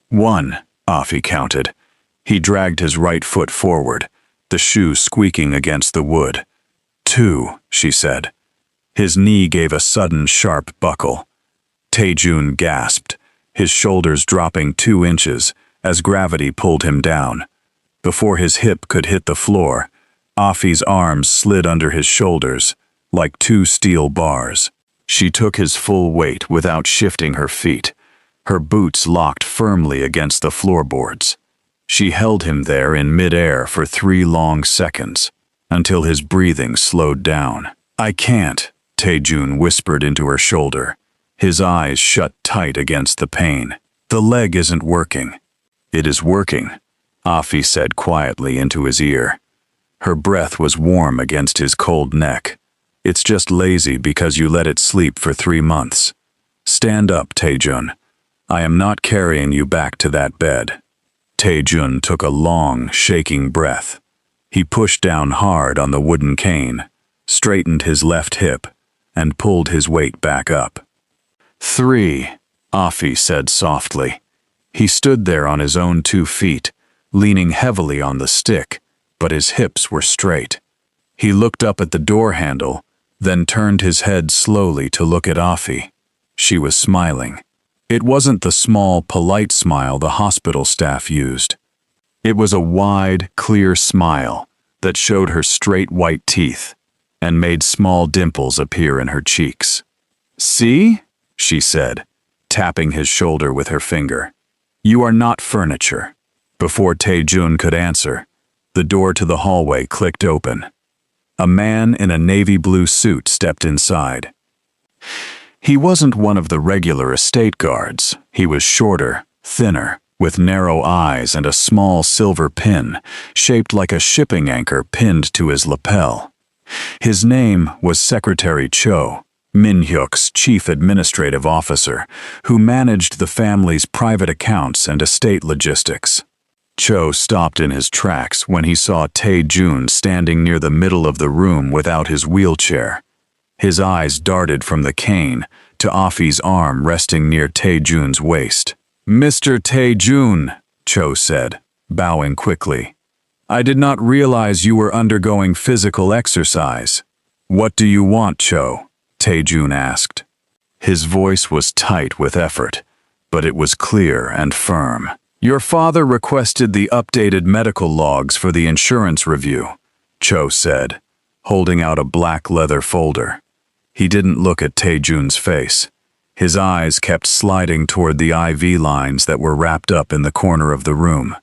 A: 1, Afi counted. He dragged his right foot forward, the shoe squeaking against the wood. 2, she said. His knee gave a sudden sharp buckle. Tae-jun gasped, his shoulders dropping 2 inches as gravity pulled him down. Before his hip could hit the floor, Afi's arms slid under his shoulders, like 2 steel bars. She took his full weight without shifting her feet, her boots locked firmly against the floorboards. She held him there in midair for 3 long seconds, until his breathing slowed down. "I can't," Tae-jun whispered into her shoulder, his eyes shut tight against the pain. "The leg isn't working." "It is working," Afi said quietly into his ear. Her breath was warm against his cold neck. "It's just lazy because you let it sleep for 3 months. Stand up, Tae-jun. I am not carrying you back to that bed." Tae-jun took a long, shaking breath. He pushed down hard on the wooden cane, straightened his left hip, and pulled his weight back up. 3, Afi said softly. He stood there on his own 2 feet, leaning heavily on the stick, but his hips were straight. He looked up at the door handle, then turned his head slowly to look at Afi. She was smiling. It wasn't the small, polite smile the hospital staff used. It was a wide, clear smile that showed her straight white teeth and made small dimples appear in her cheeks. "See?" she said, tapping his shoulder with her finger. "You are not furniture." Before Tae-jun could answer, the door to the hallway clicked open. A man in a navy blue suit stepped inside. He wasn't one of the regular estate guards. He was shorter, thinner, with narrow eyes and a small silver pin, shaped like a shipping anchor pinned to his lapel. His name was Secretary Cho, Min-hyuk's chief administrative officer, who managed the family's private accounts and estate logistics. Cho stopped in his tracks when he saw Tae-jun standing near the middle of the room without his wheelchair. His eyes darted from the cane to Afi's arm resting near Tae-jun's waist. "Mr. Tae-jun," Cho said, bowing quickly. "I did not realize you were undergoing physical exercise." "What do you want, Cho?" Tae-jun asked. His voice was tight with effort, but it was clear and firm. "Your father requested the updated medical logs for the insurance review," Cho said, holding out a black leather folder. He didn't look at Tae-jun's face. His eyes kept sliding toward the IV lines that were wrapped up in the corner of the room.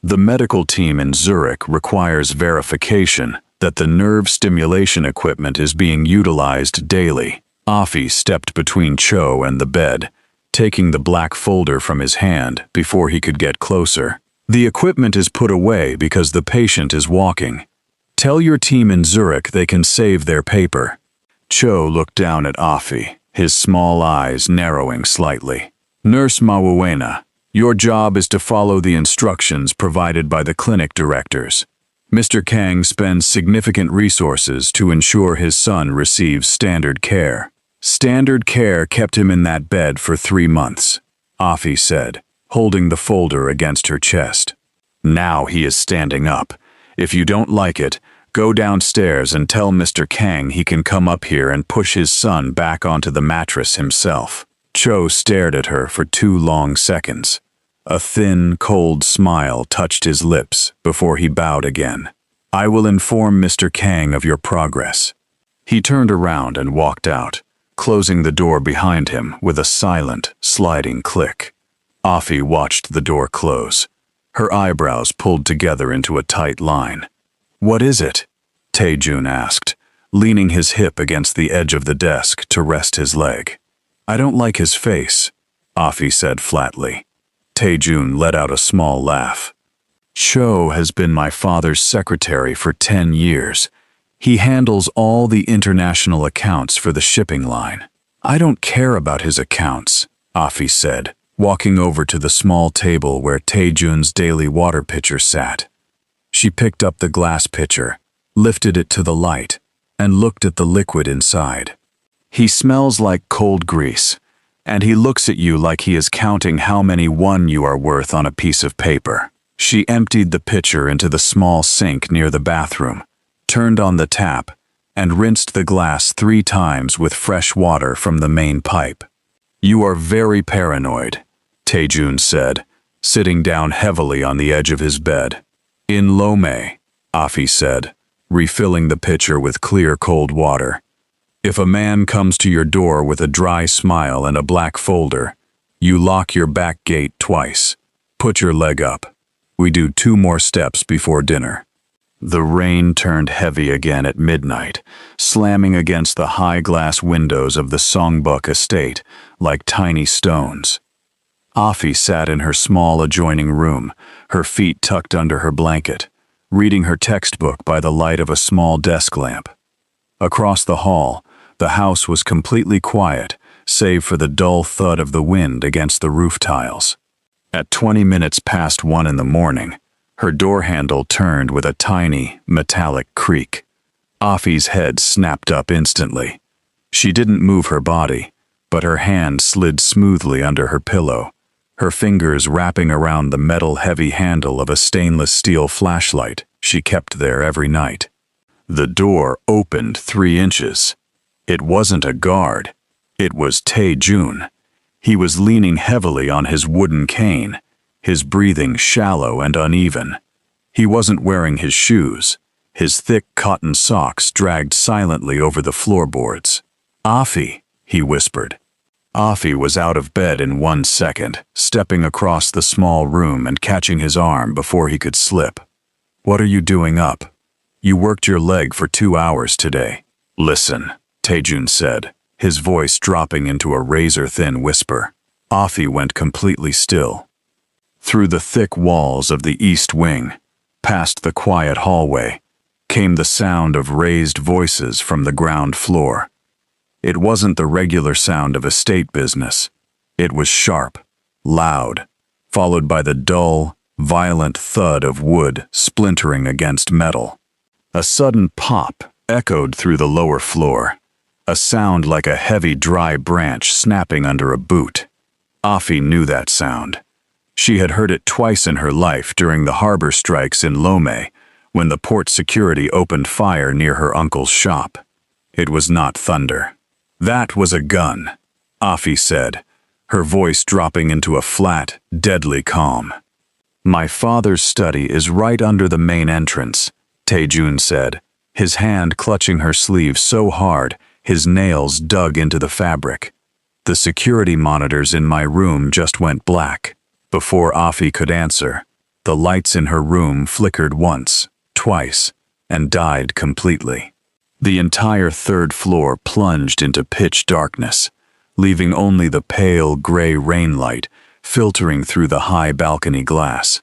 A: "The medical team in Zurich requires verification that the nerve stimulation equipment is being utilized daily." Afi stepped between Cho and the bed, taking the black folder from his hand before he could get closer. "The equipment is put away because the patient is walking. Tell your team in Zurich they can save their paper." Cho looked down at Afi. his small eyes narrowing slightly. "Nurse Mawuena, your job is to follow the instructions provided by the clinic directors. Mr. Kang spends significant resources to ensure his son receives standard care. Standard care kept him in that bed for 3 months," Afi said, holding the folder against her chest. "Now he is standing up. If you don't like it, go downstairs and tell Mr. Kang he can come up here and push his son back onto the mattress himself." Cho stared at her for 2 long seconds. A thin, cold smile touched his lips before he bowed again. "I will inform Mr. Kang of your progress." He turned around and walked out, closing the door behind him with a silent, sliding click. Afi watched the door close, her eyebrows pulled together into a tight line. "What is it?" Taejun asked, leaning his hip against the edge of the desk to rest his leg. "I don't like his face," Afi said flatly. Taejun let out a small laugh. "Cho has been my father's secretary for 10 years. He handles all the international accounts for the shipping line." "I don't care about his accounts," Afi said, walking over to the small table where Taejun's daily water pitcher sat. She picked up the glass pitcher, lifted it to the light, and looked at the liquid inside. "He smells like cold grease, and he looks at you like he is counting how many one you are worth on a piece of paper." She emptied the pitcher into the small sink near the bathroom, turned on the tap, and rinsed the glass 3 times with fresh water from the main pipe. "You are very paranoid," Taejun said, sitting down heavily on the edge of his bed. "In Lome," Afi said, refilling the pitcher with clear cold water. "If a man comes to your door with a dry smile and a black folder, you lock your back gate twice. Put your leg up. We do 2 more steps before dinner." The rain turned heavy again at midnight, slamming against the high glass windows of the Songbuk estate like tiny stones. Afi sat in her small adjoining room, her feet tucked under her blanket, reading her textbook by the light of a small desk lamp. Across the hall, the house was completely quiet, save for the dull thud of the wind against the roof tiles. At 20 minutes past 1 in the morning, her door handle turned with a tiny, metallic creak. Afi's head snapped up instantly. She didn't move her body, but her hand slid smoothly under her pillow, her fingers wrapping around the metal-heavy handle of a stainless steel flashlight she kept there every night. The door opened 3 inches. It wasn't a guard. It was Taejun. He was leaning heavily on his wooden cane, his breathing shallow and uneven. He wasn't wearing his shoes. His thick cotton socks dragged silently over the floorboards. "Afi," he whispered. Afi was out of bed in 1 second, stepping across the small room and catching his arm before he could slip. "What are you doing up? You worked your leg for 2 hours today." "Listen," Taejun said, his voice dropping into a razor-thin whisper. Afi went completely still. Through the thick walls of the east wing, past the quiet hallway, came the sound of raised voices from the ground floor. It wasn't the regular sound of estate business. It was sharp, loud, followed by the dull, violent thud of wood splintering against metal. A sudden pop echoed through the lower floor, a sound like a heavy dry branch snapping under a boot. Afi knew that sound. She had heard it twice in her life during the harbor strikes in Lome, when the port security opened fire near her uncle's shop. It was not thunder. "That was a gun," Afi said, her voice dropping into a flat, deadly calm. "My father's study is right under the main entrance," Taejun said, his hand clutching her sleeve so hard his nails dug into the fabric. "The security monitors in my room just went black." Before Afi could answer, the lights in her room flickered once, twice, and died completely. The entire 3rd floor plunged into pitch darkness, leaving only the pale gray rain light filtering through the high balcony glass.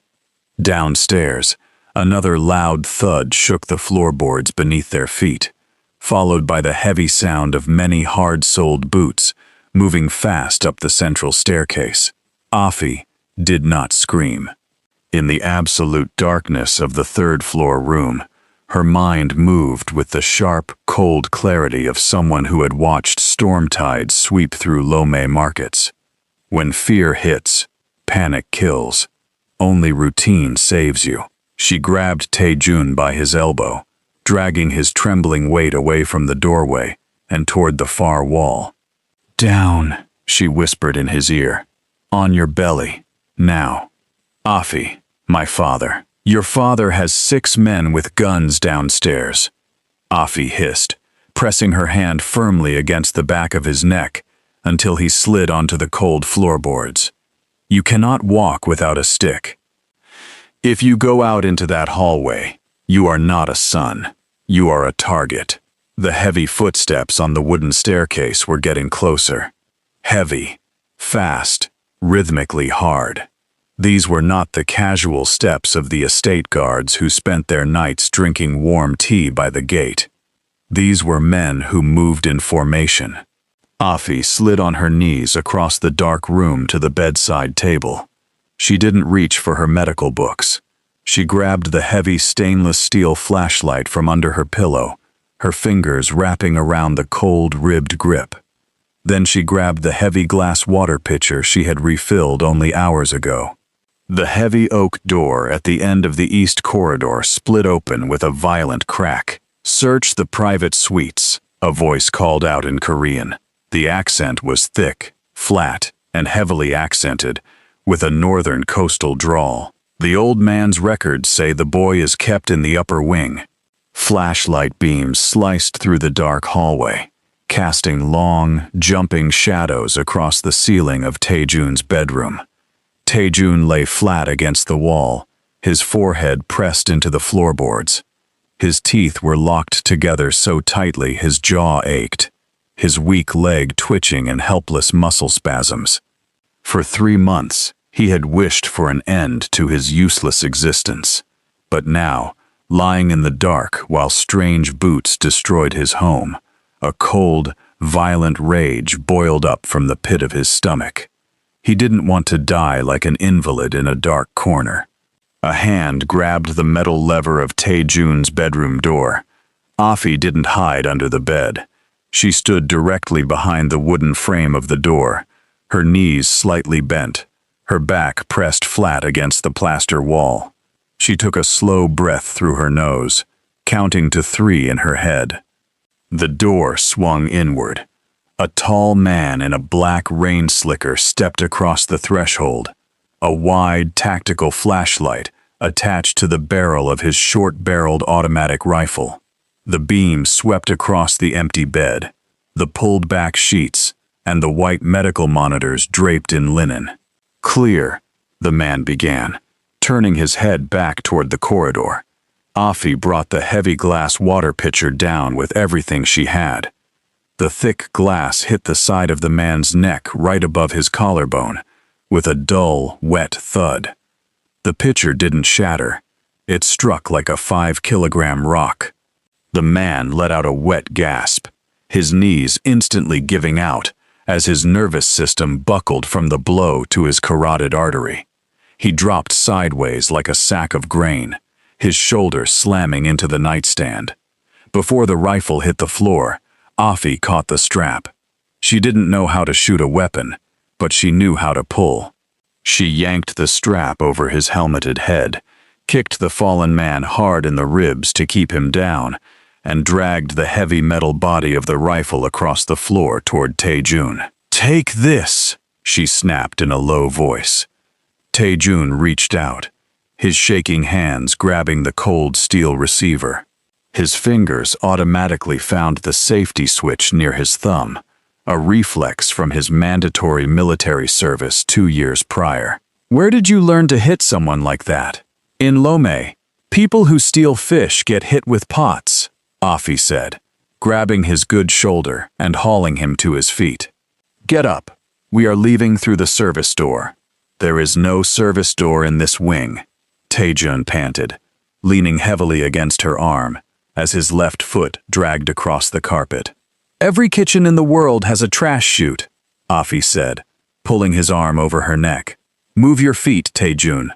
A: Downstairs, another loud thud shook the floorboards beneath their feet, followed by the heavy sound of many hard-soled boots moving fast up the central staircase. Afi did not scream. In the absolute darkness of the third-floor room, her mind moved with the sharp, cold clarity of someone who had watched storm tides sweep through Lomé markets. When fear hits, panic kills. Only routine saves you. She grabbed Taejun by his elbow, dragging his trembling weight away from the doorway and toward the far wall. "Down," she whispered in his ear. "On your belly. Now." "Afi, my father. Your father has 6 men with guns downstairs," Afi hissed, pressing her hand firmly against the back of his neck until he slid onto the cold floorboards. "You cannot walk without a stick. If you go out into that hallway, you are not a son. You are a target." The heavy footsteps on the wooden staircase were getting closer. Heavy, fast, rhythmically hard. These were not the casual steps of the estate guards who spent their nights drinking warm tea by the gate. These were men who moved in formation. Afi slid on her knees across the dark room to the bedside table. She didn't reach for her medical books. She grabbed the heavy stainless steel flashlight from under her pillow, her fingers wrapping around the cold, ribbed grip. Then she grabbed the heavy glass water pitcher she had refilled only hours ago. The heavy oak door at the end of the east corridor split open with a violent crack. "Search the private suites," a voice called out in Korean. The accent was thick, flat, and heavily accented, with a northern coastal drawl. "The old man's records say the boy is kept in the upper wing." Flashlight beams sliced through the dark hallway, casting long, jumping shadows across the ceiling of Taejun's bedroom. Taejun lay flat against the wall, his forehead pressed into the floorboards. His teeth were locked together so tightly his jaw ached, his weak leg twitching in helpless muscle spasms. For 3 months, he had wished for an end to his useless existence. But now, lying in the dark while strange boots destroyed his home, a cold, violent rage boiled up from the pit of his stomach. He didn't want to die like an invalid in a dark corner. A hand grabbed the metal lever of Taejun's bedroom door. Afi didn't hide under the bed. She stood directly behind the wooden frame of the door, her knees slightly bent, her back pressed flat against the plaster wall. She took a slow breath through her nose, counting to 3 in her head. The door swung inward. A tall man in a black rain slicker stepped across the threshold, a wide tactical flashlight attached to the barrel of his short-barreled automatic rifle. The beam swept across the empty bed, the pulled-back sheets, and the white medical monitors draped in linen. "Clear," the man began, turning his head back toward the corridor. Afi brought the heavy glass water pitcher down with everything she had. The thick glass hit the side of the man's neck right above his collarbone, with a dull, wet thud. The pitcher didn't shatter. It struck like a 5-kilogram rock. The man let out a wet gasp, his knees instantly giving out as his nervous system buckled from the blow to his carotid artery. He dropped sideways like a sack of grain, his shoulder slamming into the nightstand. Before the rifle hit the floor, Afi caught the strap. She didn't know how to shoot a weapon, but she knew how to pull. She yanked the strap over his helmeted head, kicked the fallen man hard in the ribs to keep him down, and dragged the heavy metal body of the rifle across the floor toward Taejun. "Take this," she snapped in a low voice. Taejun reached out, his shaking hands grabbing the cold steel receiver. His fingers automatically found the safety switch near his thumb, a reflex from his mandatory military service 2 years prior. "Where did you learn to hit someone like that?" "In Lomé, people who steal fish get hit with pots," Afi said, grabbing his good shoulder and hauling him to his feet. "Get up. We are leaving through the service door." "There is no service door in this wing," Taejun panted, leaning heavily against her arm, as his left foot dragged across the carpet. "Every kitchen in the world has a trash chute," Afi said, pulling his arm over her neck. "Move your feet, Taejun."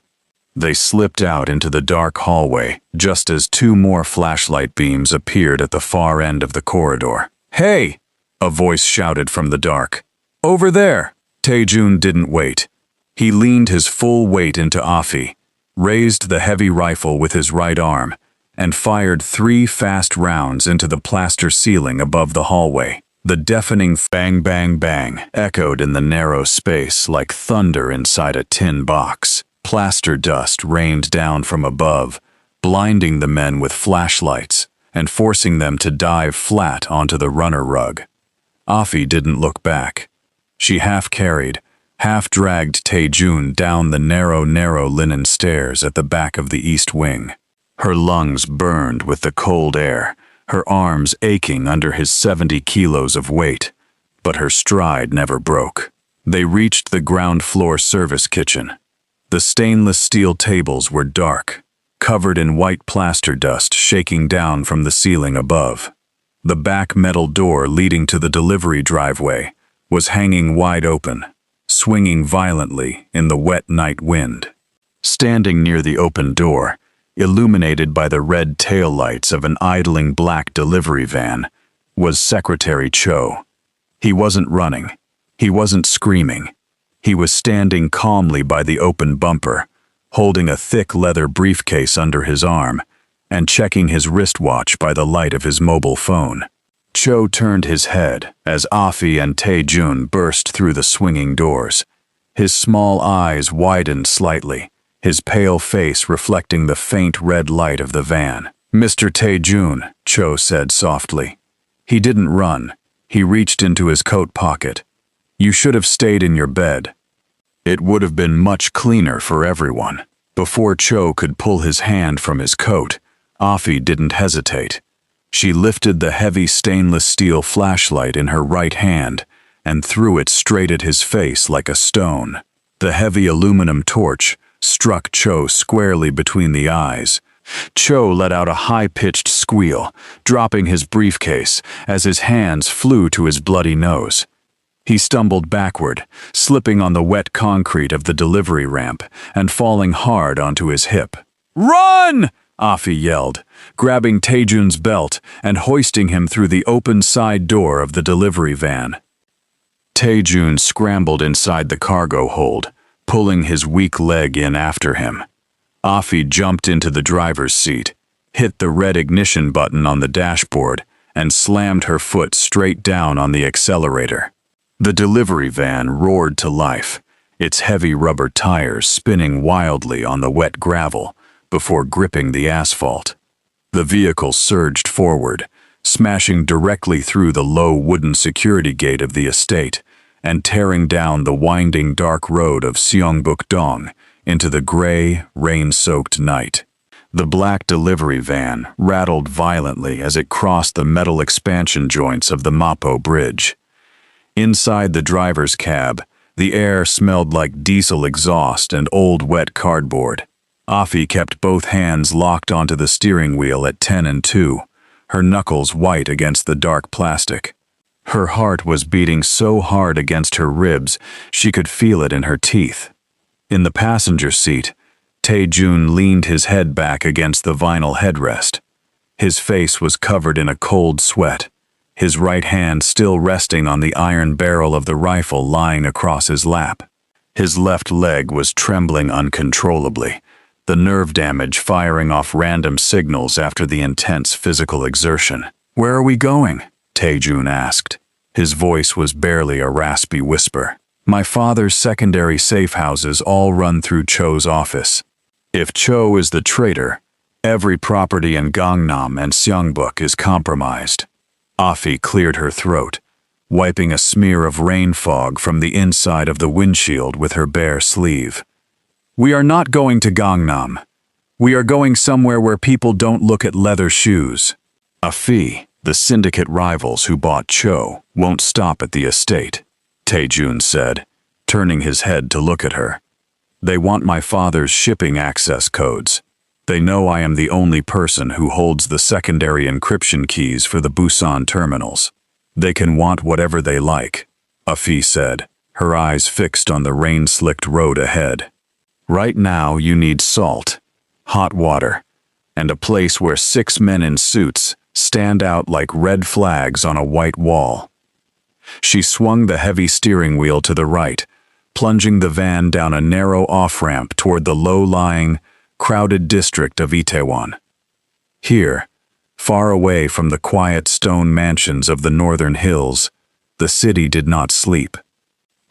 A: They slipped out into the dark hallway just as two more flashlight beams appeared at the far end of the corridor. "Hey!" a voice shouted from the dark. "Over there!" Taejun didn't wait. He leaned his full weight into Afi, raised the heavy rifle with his right arm, and fired 3 fast rounds into the plaster ceiling above the hallway. The deafening bang bang bang echoed in the narrow space like thunder inside a tin box. Plaster dust rained down from above, blinding the men with flashlights and forcing them to dive flat onto the runner rug. Afi didn't look back. She half-carried, half-dragged Taejun down the narrow linen stairs at the back of the east wing. Her lungs burned with the cold air, her arms aching under his 70 kilos of weight, but her stride never broke. They reached the ground-floor service kitchen. The stainless steel tables were dark, covered in white plaster dust shaking down from the ceiling above. The back metal door leading to the delivery driveway was hanging wide open, swinging violently in the wet night wind. Standing near the open door, illuminated by the red taillights of an idling black delivery van, was Secretary Cho. He wasn't running. He wasn't screaming. He was standing calmly by the open bumper, holding a thick leather briefcase under his arm and checking his wristwatch by the light of his mobile phone. Cho turned his head as Afi and Taejun burst through the swinging doors. His small eyes widened slightly, his pale face reflecting the faint red light of the van. "Mr. Taejun," Cho said softly. He didn't run. He reached into his coat pocket. "You should have stayed in your bed." It would have been much cleaner for everyone. Before Cho could pull his hand from his coat, Afi didn't hesitate. She lifted the heavy stainless steel flashlight in her right hand and threw it straight at his face like a stone. The heavy aluminum torch struck Cho squarely between the eyes. Cho let out a high-pitched squeal, dropping his briefcase as his hands flew to his bloody nose. He stumbled backward, slipping on the wet concrete of the delivery ramp and falling hard onto his hip. "Run!" Afi yelled, grabbing Taejun's belt and hoisting him through the open side door of the delivery van. Taejun scrambled inside the cargo hold, pulling his weak leg in after him. Afi jumped into the driver's seat, hit the red ignition button on the dashboard, and slammed her foot straight down on the accelerator. The delivery van roared to life, its heavy rubber tires spinning wildly on the wet gravel before gripping the asphalt. The vehicle surged forward, smashing directly through the low wooden security gate of the estate and tearing down the winding dark road of Seongbuk-dong into the gray, rain-soaked night. The black delivery van rattled violently as it crossed the metal expansion joints of the Mapo Bridge. Inside the driver's cab, the air smelled like diesel exhaust and old wet cardboard. Afi kept both hands locked onto the steering wheel at 10 and 2, her knuckles white against the dark plastic. Her heart was beating so hard against her ribs she could feel it in her teeth. In the passenger seat, Taejun leaned his head back against the vinyl headrest. His face was covered in a cold sweat, his right hand still resting on the iron barrel of the rifle lying across his lap. His left leg was trembling uncontrollably, the nerve damage firing off random signals after the intense physical exertion. "Where are we going?" Taejun asked. His voice was barely a raspy whisper. "My father's secondary safe houses all run through Cho's office. If Cho is the traitor, every property in Gangnam and Seongbuk is compromised." Afi cleared her throat, wiping a smear of rain fog from the inside of the windshield with her bare sleeve. "We are not going to Gangnam. We are going somewhere where people don't look at leather shoes. Afi, the syndicate rivals who bought Cho, won't stop at the estate," Taejun said, turning his head to look at her. "They want my father's shipping access codes. They know I am the only person who holds the secondary encryption keys for the Busan terminals. They can want whatever they like, Afi said, her eyes fixed on the rain-slicked road ahead. Right now you need salt, hot water, and a place where 6 men in suits stand out like red flags on a white wall. She swung the heavy steering wheel to the right, plunging the van down a narrow off-ramp toward the low-lying, crowded district of Itaewon. Here, far away from the quiet stone mansions of the northern hills, the city did not sleep.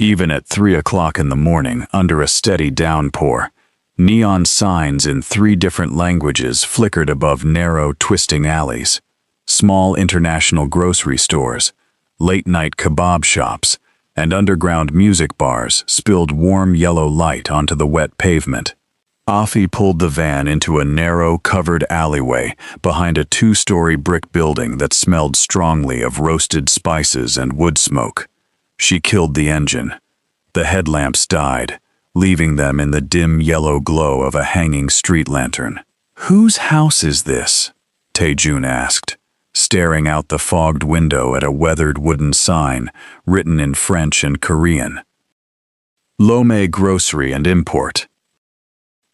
A: Even at 3 o'clock in the morning, under a steady downpour, neon signs in 3 different languages flickered above narrow, twisting alleys. Small international grocery stores, late-night kebab shops, and underground music bars spilled warm yellow light onto the wet pavement. Afi pulled the van into a narrow, covered alleyway behind a 2-story brick building that smelled strongly of roasted spices and wood smoke. She killed the engine. The headlamps died, leaving them in the dim yellow glow of a hanging street lantern. "Whose house is this?" Taejun asked, staring out the fogged window at a weathered wooden sign written in French and Korean. "Lome Grocery and Import."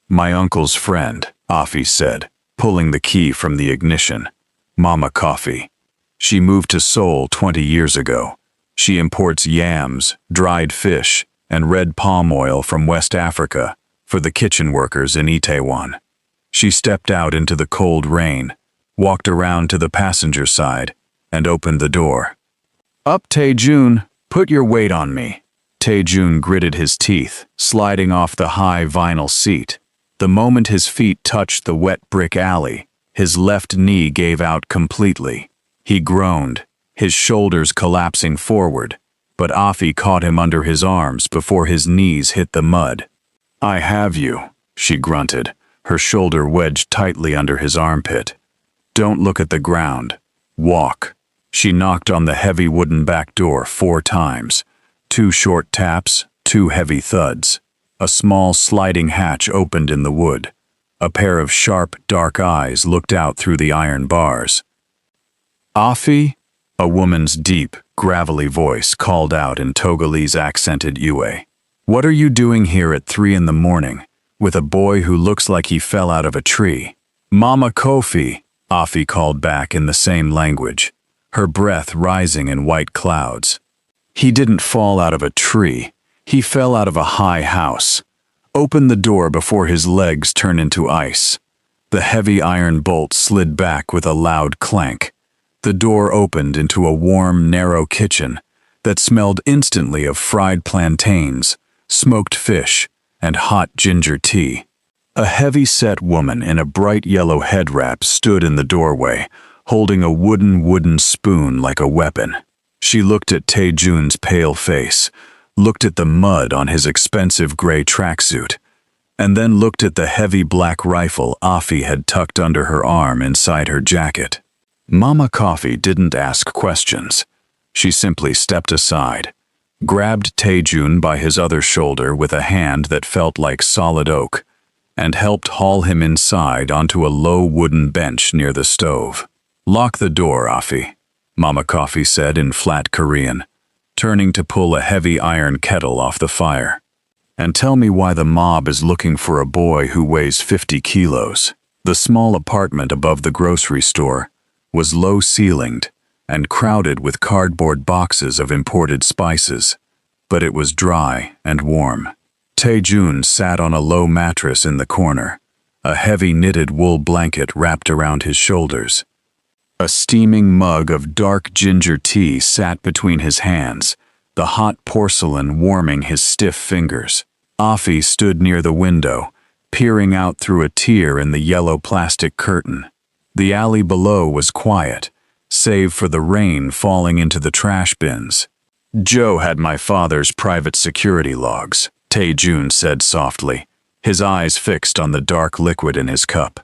A: "My uncle's friend," Afi said, pulling the key from the ignition. "Mama Coffee. She moved to Seoul 20 years ago. She imports yams, dried fish, and red palm oil from West Africa for the kitchen workers in Itaewon." She stepped out into the cold rain, walked around to the passenger side, and opened the door. "Up, Taejun, put your weight on me." Taejun gritted his teeth, sliding off the high vinyl seat. The moment his feet touched the wet brick alley, his left knee gave out completely. He groaned, his shoulders collapsing forward, but Afi caught him under his arms before his knees hit the mud. "I have you," she grunted, her shoulder wedged tightly under his armpit. "Don't look at the ground. Walk." She knocked on the heavy wooden back door 4 times. 2 short taps, 2 heavy thuds. A small sliding hatch opened in the wood. A pair of sharp, dark eyes looked out through the iron bars. "Afi?" A woman's deep, gravelly voice called out in Togolese-accented Yue. "What are you doing here at 3 in the morning, with a boy who looks like he fell out of a tree?" "Mama Kofi," Afi called back in the same language, her breath rising in white clouds. "He didn't fall out of a tree. He fell out of a high house. Open the door before his legs turn into ice." The heavy iron bolt slid back with a loud clank. The door opened into a warm, narrow kitchen that smelled instantly of fried plantains, smoked fish, and hot ginger tea. A heavy-set woman in a bright yellow head wrap stood in the doorway, holding a wooden spoon like a weapon. She looked at Taejun's pale face, looked at the mud on his expensive gray tracksuit, and then looked at the heavy black rifle Afi had tucked under her arm inside her jacket. Mama Coffee didn't ask questions. She simply stepped aside, grabbed Taejun by his other shoulder with a hand that felt like solid oak, and helped haul him inside onto a low wooden bench near the stove. "Lock the door, Afi," Mama Coffee said in flat Korean, turning to pull a heavy iron kettle off the fire. "And tell me why the mob is looking for a boy who weighs 50 kilos. The small apartment above the grocery store was low-ceilinged and crowded with cardboard boxes of imported spices, but it was dry and warm. Taejun sat on a low mattress in the corner, a heavy knitted wool blanket wrapped around his shoulders. A steaming mug of dark ginger tea sat between his hands, the hot porcelain warming his stiff fingers. Afi stood near the window, peering out through a tear in the yellow plastic curtain. The alley below was quiet, save for the rain falling into the trash bins. "Joe had my father's private security logs," Taejun said softly, his eyes fixed on the dark liquid in his cup.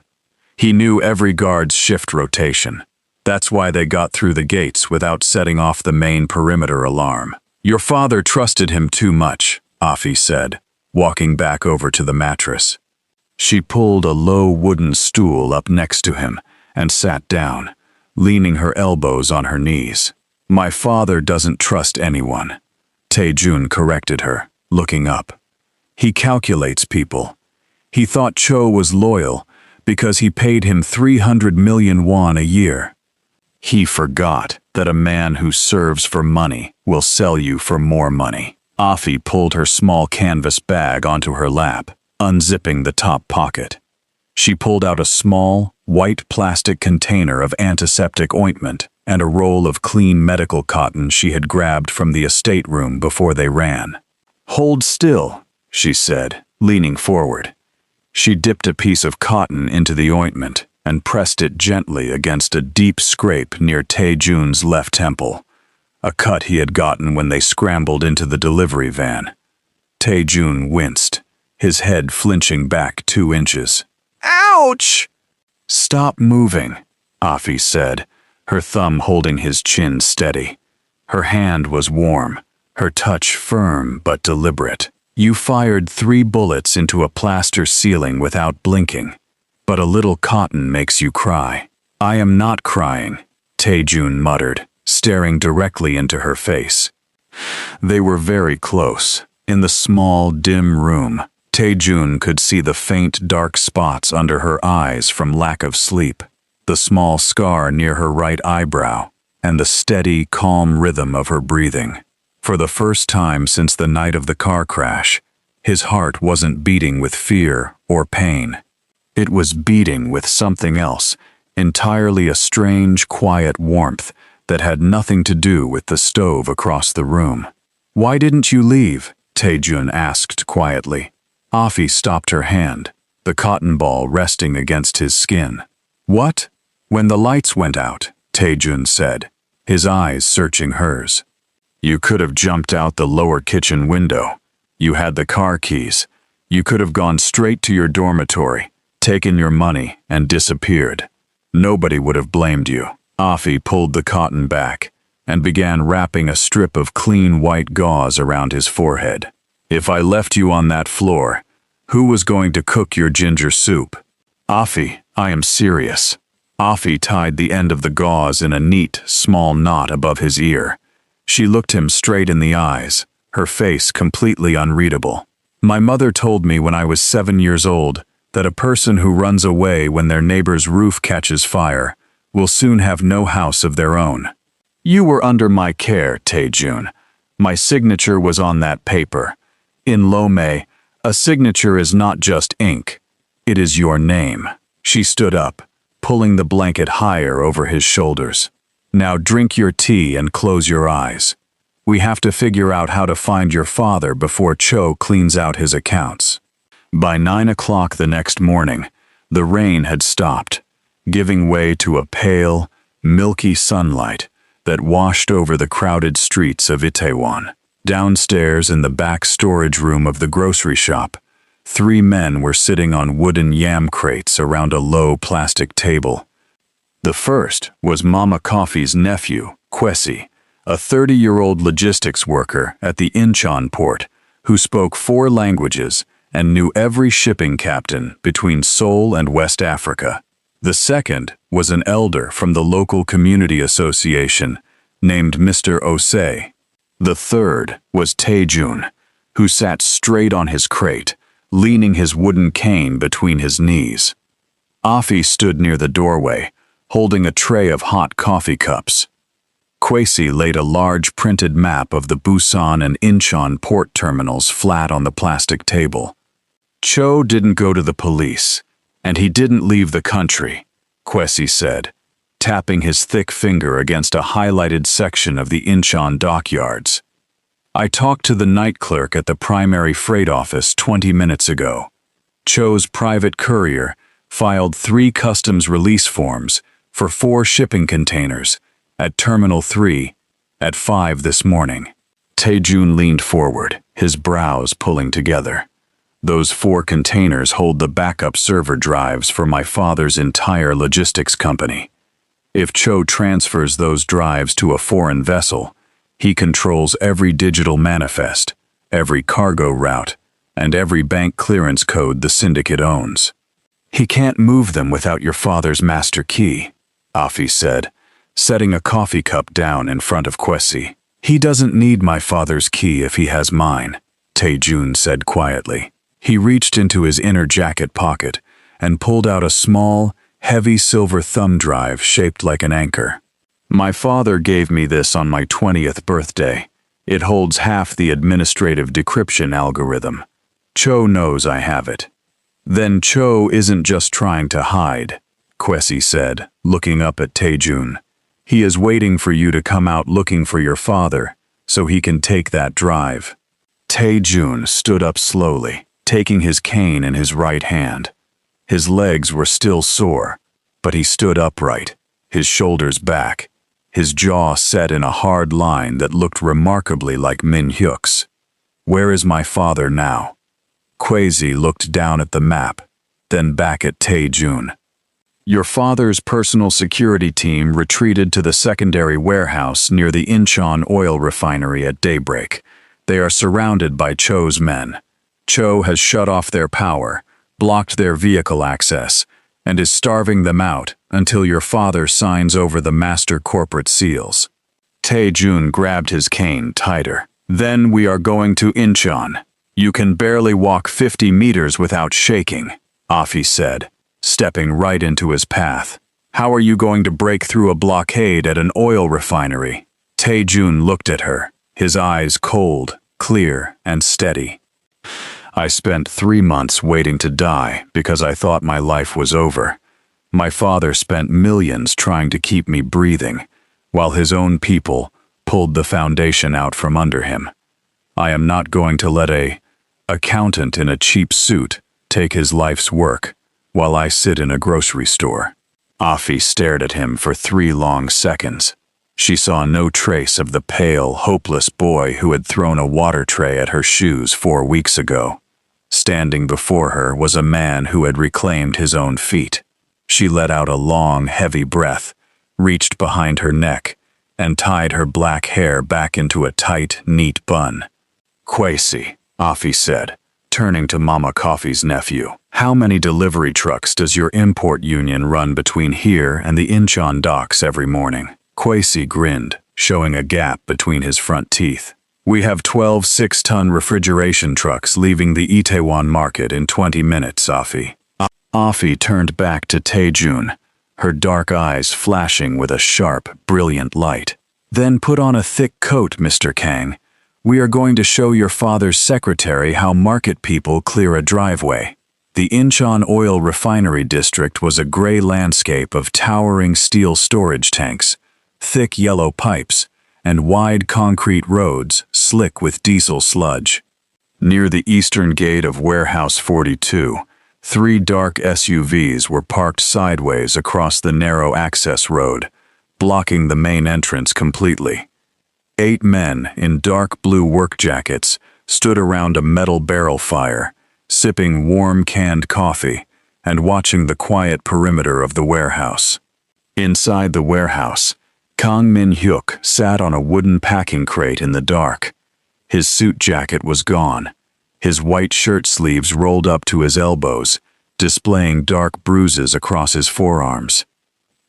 A: "He knew every guard's shift rotation. That's why they got through the gates without setting off the main perimeter alarm." "Your father trusted him too much," Afi said, walking back over to the mattress. She pulled a low wooden stool up next to him and sat down, leaning her elbows on her knees. "My father doesn't trust anyone," Tae-jun corrected her, looking up. "He calculates people. He thought Cho was loyal because he paid him 300 million won a year. He forgot that a man who serves for money will sell you for more money." Afi pulled her small canvas bag onto her lap, unzipping the top pocket. She pulled out a small, white plastic container of antiseptic ointment and a roll of clean medical cotton she had grabbed from the estate room before they ran. "Hold still," she said, leaning forward. She dipped a piece of cotton into the ointment and pressed it gently against a deep scrape near Tae-jun's left temple, a cut he had gotten when they scrambled into the delivery van. Tae-jun winced, his head flinching back 2 inches. "Ouch!" "Stop moving," Afi said, her thumb holding his chin steady. Her hand was warm, her touch firm but deliberate. "You fired 3 bullets into a plaster ceiling without blinking, but a little cotton makes you cry." "I am not crying," Tae-jun muttered, staring directly into her face. They were very close. In the small, dim room, Tae-jun could see the faint, dark spots under her eyes from lack of sleep, the small scar near her right eyebrow, and the steady, calm rhythm of her breathing. For the first time since the night of the car crash, his heart wasn't beating with fear or pain. It was beating with something else, entirely a strange, quiet warmth that had nothing to do with the stove across the room. "Why didn't you leave?" Tae-jun asked quietly. Afi stopped her hand, the cotton ball resting against his skin. "What?" "When the lights went out," Tae-jun said, his eyes searching hers. "You could have jumped out the lower kitchen window. You had the car keys. You could have gone straight to your dormitory, taken your money, and disappeared. Nobody would have blamed you." Afi pulled the cotton back and began wrapping a strip of clean white gauze around his forehead. "If I left you on that floor, who was going to cook your ginger soup?" "Afi, I am serious." Afi tied the end of the gauze in a neat, small knot above his ear. She looked him straight in the eyes, her face completely unreadable. "My mother told me when I was 7 years old that a person who runs away when their neighbor's roof catches fire will soon have no house of their own. You were under my care, Tae-jun. My signature was on that paper. In Lome, a signature is not just ink. It is your name." She stood up, pulling the blanket higher over his shoulders. "Now drink your tea and close your eyes. We have to figure out how to find your father before Cho cleans out his accounts." By 9 o'clock the next morning, the rain had stopped, giving way to a pale, milky sunlight that washed over the crowded streets of Itaewon. Downstairs in the back storage room of the grocery shop, 3 men were sitting on wooden yam crates around a low plastic table. The first was Mama Coffee's nephew, Kwesi, a 30-year-old logistics worker at the Incheon port who spoke 4 languages and knew every shipping captain between Seoul and West Africa. The second was an elder from the local community association named Mr. Osei. The third was Tae-jun, who sat straight on his crate, leaning his wooden cane between his knees. Afi stood near the doorway, holding a tray of hot coffee cups. Kwesi laid a large printed map of the Busan and Incheon port terminals flat on the plastic table. "Cho didn't go to the police, and he didn't leave the country," Kwesi said, tapping his thick finger against a highlighted section of the Incheon dockyards. "I talked to the night clerk at the primary freight office 20 minutes ago. Cho's private courier filed 3 customs release forms for 4 shipping containers at Terminal 3 at 5 this morning." Tae-jun leaned forward, his brows pulling together. "Those 4 containers hold the backup server drives for my father's entire logistics company. If Cho transfers those drives to a foreign vessel, he controls every digital manifest, every cargo route, and every bank clearance code the syndicate owns. He can't move them without your father's master key, Afi said, setting a coffee cup down in front of Kwesi. He doesn't need my father's key if he has mine, Tae-jun said quietly. He reached into his inner jacket pocket and pulled out a small, heavy silver thumb drive shaped like an anchor. My father gave me this on my 20th birthday. It holds half the administrative decryption algorithm. Cho knows I have it. Then Cho isn't just trying to hide, Kwesi said, looking up at Tae-jun. He is waiting for you to come out looking for your father, so he can take that drive. Tae-jun stood up slowly, taking his cane in his right hand. His legs were still sore, but he stood upright, his shoulders back, his jaw set in a hard line that looked remarkably like Min Hyuk's. Where is my father now? Kwesi looked down at the map, then back at Tae-jun. Your father's personal security team retreated to the secondary warehouse near the Incheon oil refinery at daybreak. They are surrounded by Cho's men. Cho has shut off their power, blocked their vehicle access, and is starving them out until your father signs over the master corporate seals. Tae-jun grabbed his cane tighter. Then we are going to Incheon. You can barely walk 50 meters without shaking, Afi said, stepping right into his path. How are you going to break through a blockade at an oil refinery? Tae-jun looked at her, his eyes cold, clear, and steady. I spent 3 months waiting to die because I thought my life was over. My father spent millions trying to keep me breathing, while his own people pulled the foundation out from under him. I am not going to let an accountant in a cheap suit take his life's work while I sit in a grocery store. Afi stared at him for 3 long seconds. She saw no trace of the pale, hopeless boy who had thrown a water tray at her shoes 4 weeks ago. Standing before her was a man who had reclaimed his own feet. She let out a long, heavy breath, reached behind her neck, and tied her black hair back into a tight, neat bun. Kwesi, Afi said, turning to Mama Coffee's nephew. How many delivery trucks does your import union run between here and the Incheon docks every morning? Kwesi grinned, showing a gap between his front teeth. We have 12 6-ton refrigeration trucks leaving the Itaewon market in 20 minutes, Afi. Afi turned back to Tae-jun, her dark eyes flashing with a sharp, brilliant light. Then put on a thick coat, Mr. Kang. We are going to show your father's secretary how market people clear a driveway. The Incheon oil refinery district was a gray landscape of towering steel storage tanks, thick yellow pipes, and wide concrete roads slick with diesel sludge. Near the eastern gate of Warehouse 42, 3 dark SUVs were parked sideways across the narrow access road, blocking the main entrance completely. 8 men in dark blue work jackets stood around a metal barrel fire, sipping warm canned coffee and watching the quiet perimeter of the warehouse. Inside the warehouse, Kang Min-hyuk sat on a wooden packing crate in the dark. His suit jacket was gone, his white shirt sleeves rolled up to his elbows, displaying dark bruises across his forearms.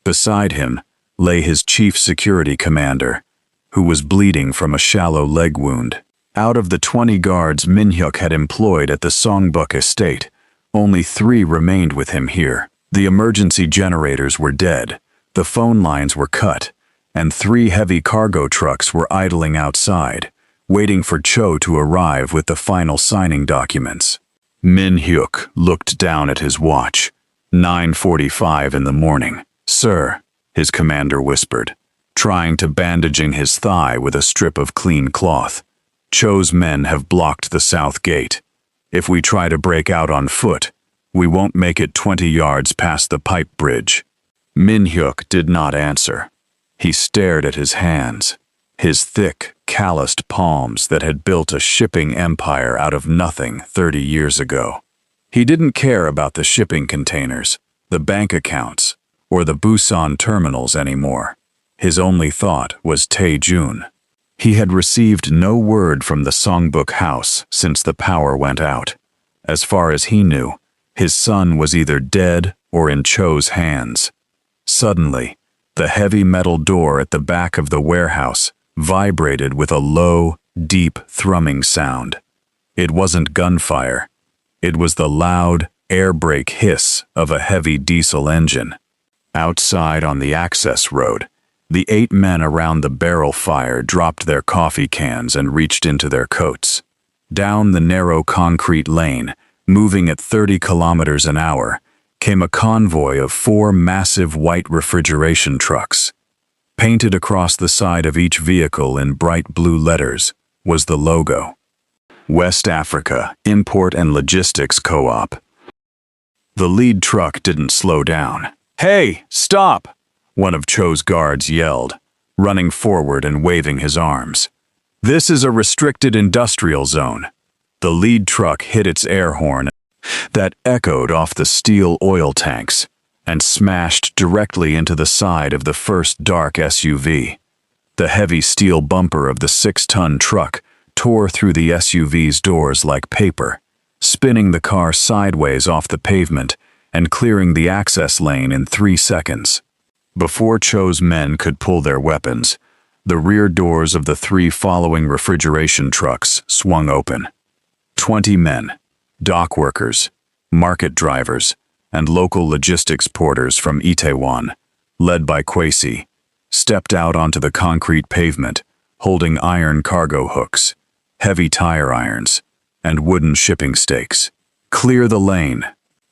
A: Beside him lay his chief security commander, who was bleeding from a shallow leg wound. Out of the 20 guards Min-hyuk had employed at the Songbuk estate, only 3 remained with him here. The emergency generators were dead, the phone lines were cut, and 3 heavy cargo trucks were idling outside, waiting for Cho to arrive with the final signing documents. Min-hyuk looked down at his watch. 9:45 in the morning. Sir, his commander whispered, trying to bandaging his thigh with a strip of clean cloth. Cho's men have blocked the south gate. If we try to break out on foot, we won't make it 20 yards past the pipe bridge. Min-hyuk did not answer. He stared at his hands, his thick, calloused palms that had built a shipping empire out of nothing 30 years ago. He didn't care about the shipping containers, the bank accounts, or the Busan terminals anymore. His only thought was Tae-jun. He had received no word from the songbook house since the power went out. As far as he knew, his son was either dead or in Cho's hands. Suddenly, the heavy metal door at the back of the warehouse vibrated with a low, deep thrumming sound. It wasn't gunfire. It was the loud, air brake hiss of a heavy diesel engine. Outside on the access road, the 8 men around the barrel fire dropped their coffee cans and reached into their coats. Down the narrow concrete lane, moving at 30 kilometers an hour, came a convoy of 4 massive white refrigeration trucks. Painted across the side of each vehicle in bright blue letters was the logo: West Africa Import and Logistics Co-op. The lead truck didn't slow down. "Hey, stop!" one of Cho's guards yelled, running forward and waving his arms. "This is a restricted industrial zone." The lead truck hit its air horn that echoed off the steel oil tanks and smashed directly into the side of the first dark SUV. The heavy steel bumper of the 6-ton truck tore through the SUV's doors like paper, spinning the car sideways off the pavement and clearing the access lane in 3 seconds. Before Cho's men could pull their weapons, the rear doors of the 3 following refrigeration trucks swung open. 20 men, dock workers, market drivers, and local logistics porters from Itaewon, led by Kwesi, stepped out onto the concrete pavement, holding iron cargo hooks, heavy tire irons, and wooden shipping stakes. "Clear the lane,"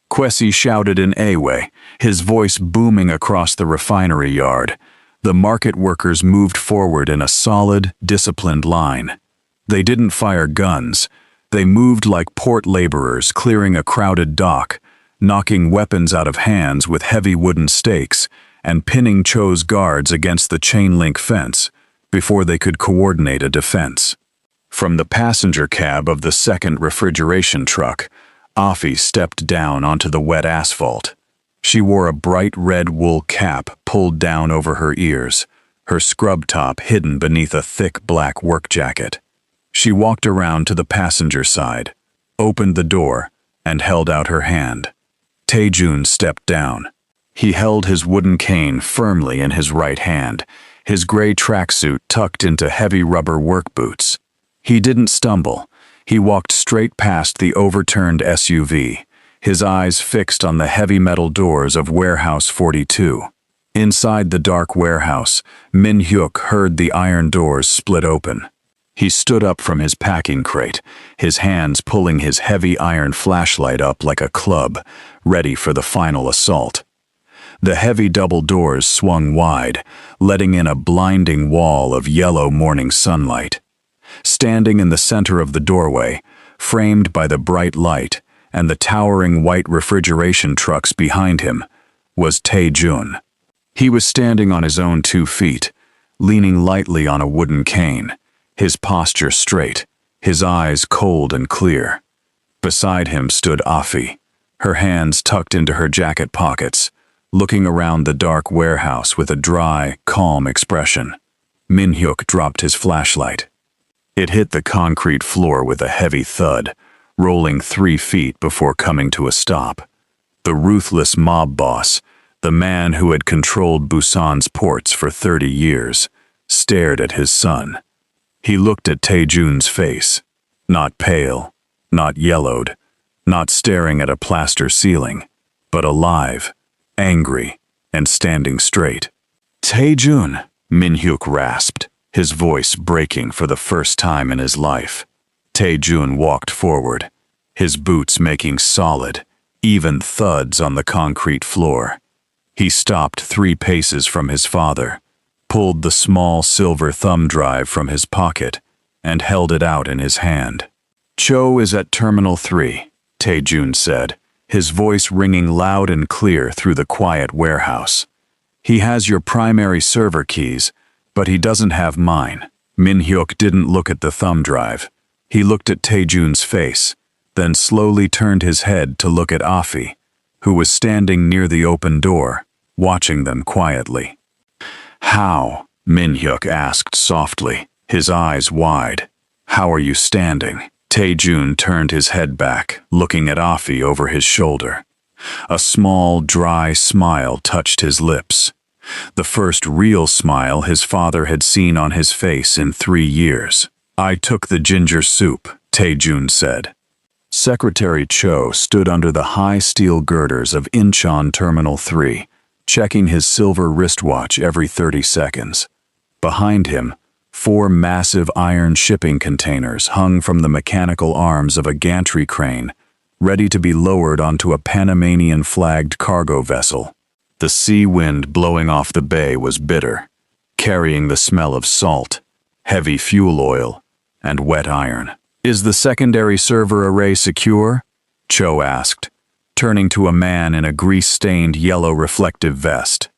A: Kwesi shouted in Awe, his voice booming across the refinery yard. The market workers moved forward in a solid, disciplined line. They didn't fire guns. They moved like port laborers clearing a crowded dock, knocking weapons out of hands with heavy wooden stakes and pinning Cho's guards against the chain-link fence before they could coordinate a defense. From the passenger cab of the second refrigeration truck, Afi stepped down onto the wet asphalt. She wore a bright red wool cap pulled down over her ears, her scrub top hidden beneath a thick black work jacket. She walked around to the passenger side, opened the door, and held out her hand. Taejun stepped down. He held his wooden cane firmly in his right hand, his gray tracksuit tucked into heavy rubber work boots. He didn't stumble. He walked straight past the overturned SUV, his eyes fixed on the heavy metal doors of Warehouse 42. Inside the dark warehouse, Min-hyuk heard the iron doors split open. He stood up from his packing crate, his hands pulling his heavy iron flashlight up like a club, ready for the final assault. The heavy double doors swung wide, letting in a blinding wall of yellow morning sunlight. Standing in the center of the doorway, framed by the bright light and the towering white refrigeration trucks behind him, was Taejun. He was standing on his own 2 feet, leaning lightly on a wooden cane, his posture straight, his eyes cold and clear. Beside him stood Afi, her hands tucked into her jacket pockets, looking around the dark warehouse with a dry, calm expression. Min-hyuk dropped his flashlight. It hit the concrete floor with a heavy thud, rolling 3 feet before coming to a stop. The ruthless mob boss, the man who had controlled Busan's ports for 30 years, stared at his son. He looked at Taejun's face, not pale, not yellowed, not staring at a plaster ceiling, but alive, angry, and standing straight. "Taejun," Min-hyuk rasped, his voice breaking for the first time in his life. Taejun walked forward, his boots making solid, even thuds on the concrete floor. He stopped 3 paces from his father, pulled the small silver thumb drive from his pocket, and held it out in his hand. "Cho is at Terminal 3, Taejun said, his voice ringing loud and clear through the quiet warehouse. "He has your primary server keys, but he doesn't have mine." Min-hyuk didn't look at the thumb drive. He looked at Taejun's face, then slowly turned his head to look at Afi, who was standing near the open door, watching them quietly. "How?" Min-hyuk asked softly. his eyes wide. "How are you standing?" Tae-jun turned his head back, looking at Afi over his shoulder. A small, dry smile touched his lips. The first real smile his father had seen on his face in 3 years. "I took the ginger soup," Tae-jun said. Secretary Cho stood under the high steel girders of Incheon Terminal 3, checking his silver wristwatch every 30 seconds. Behind him, 4 massive iron shipping containers hung from the mechanical arms of a gantry crane, ready to be lowered onto a Panamanian-flagged cargo vessel. The sea wind blowing off the bay was bitter, carrying the smell of salt, heavy fuel oil, and wet iron. "Is the secondary server array secure?" Cho asked, turning to a man in a grease-stained yellow reflective vest.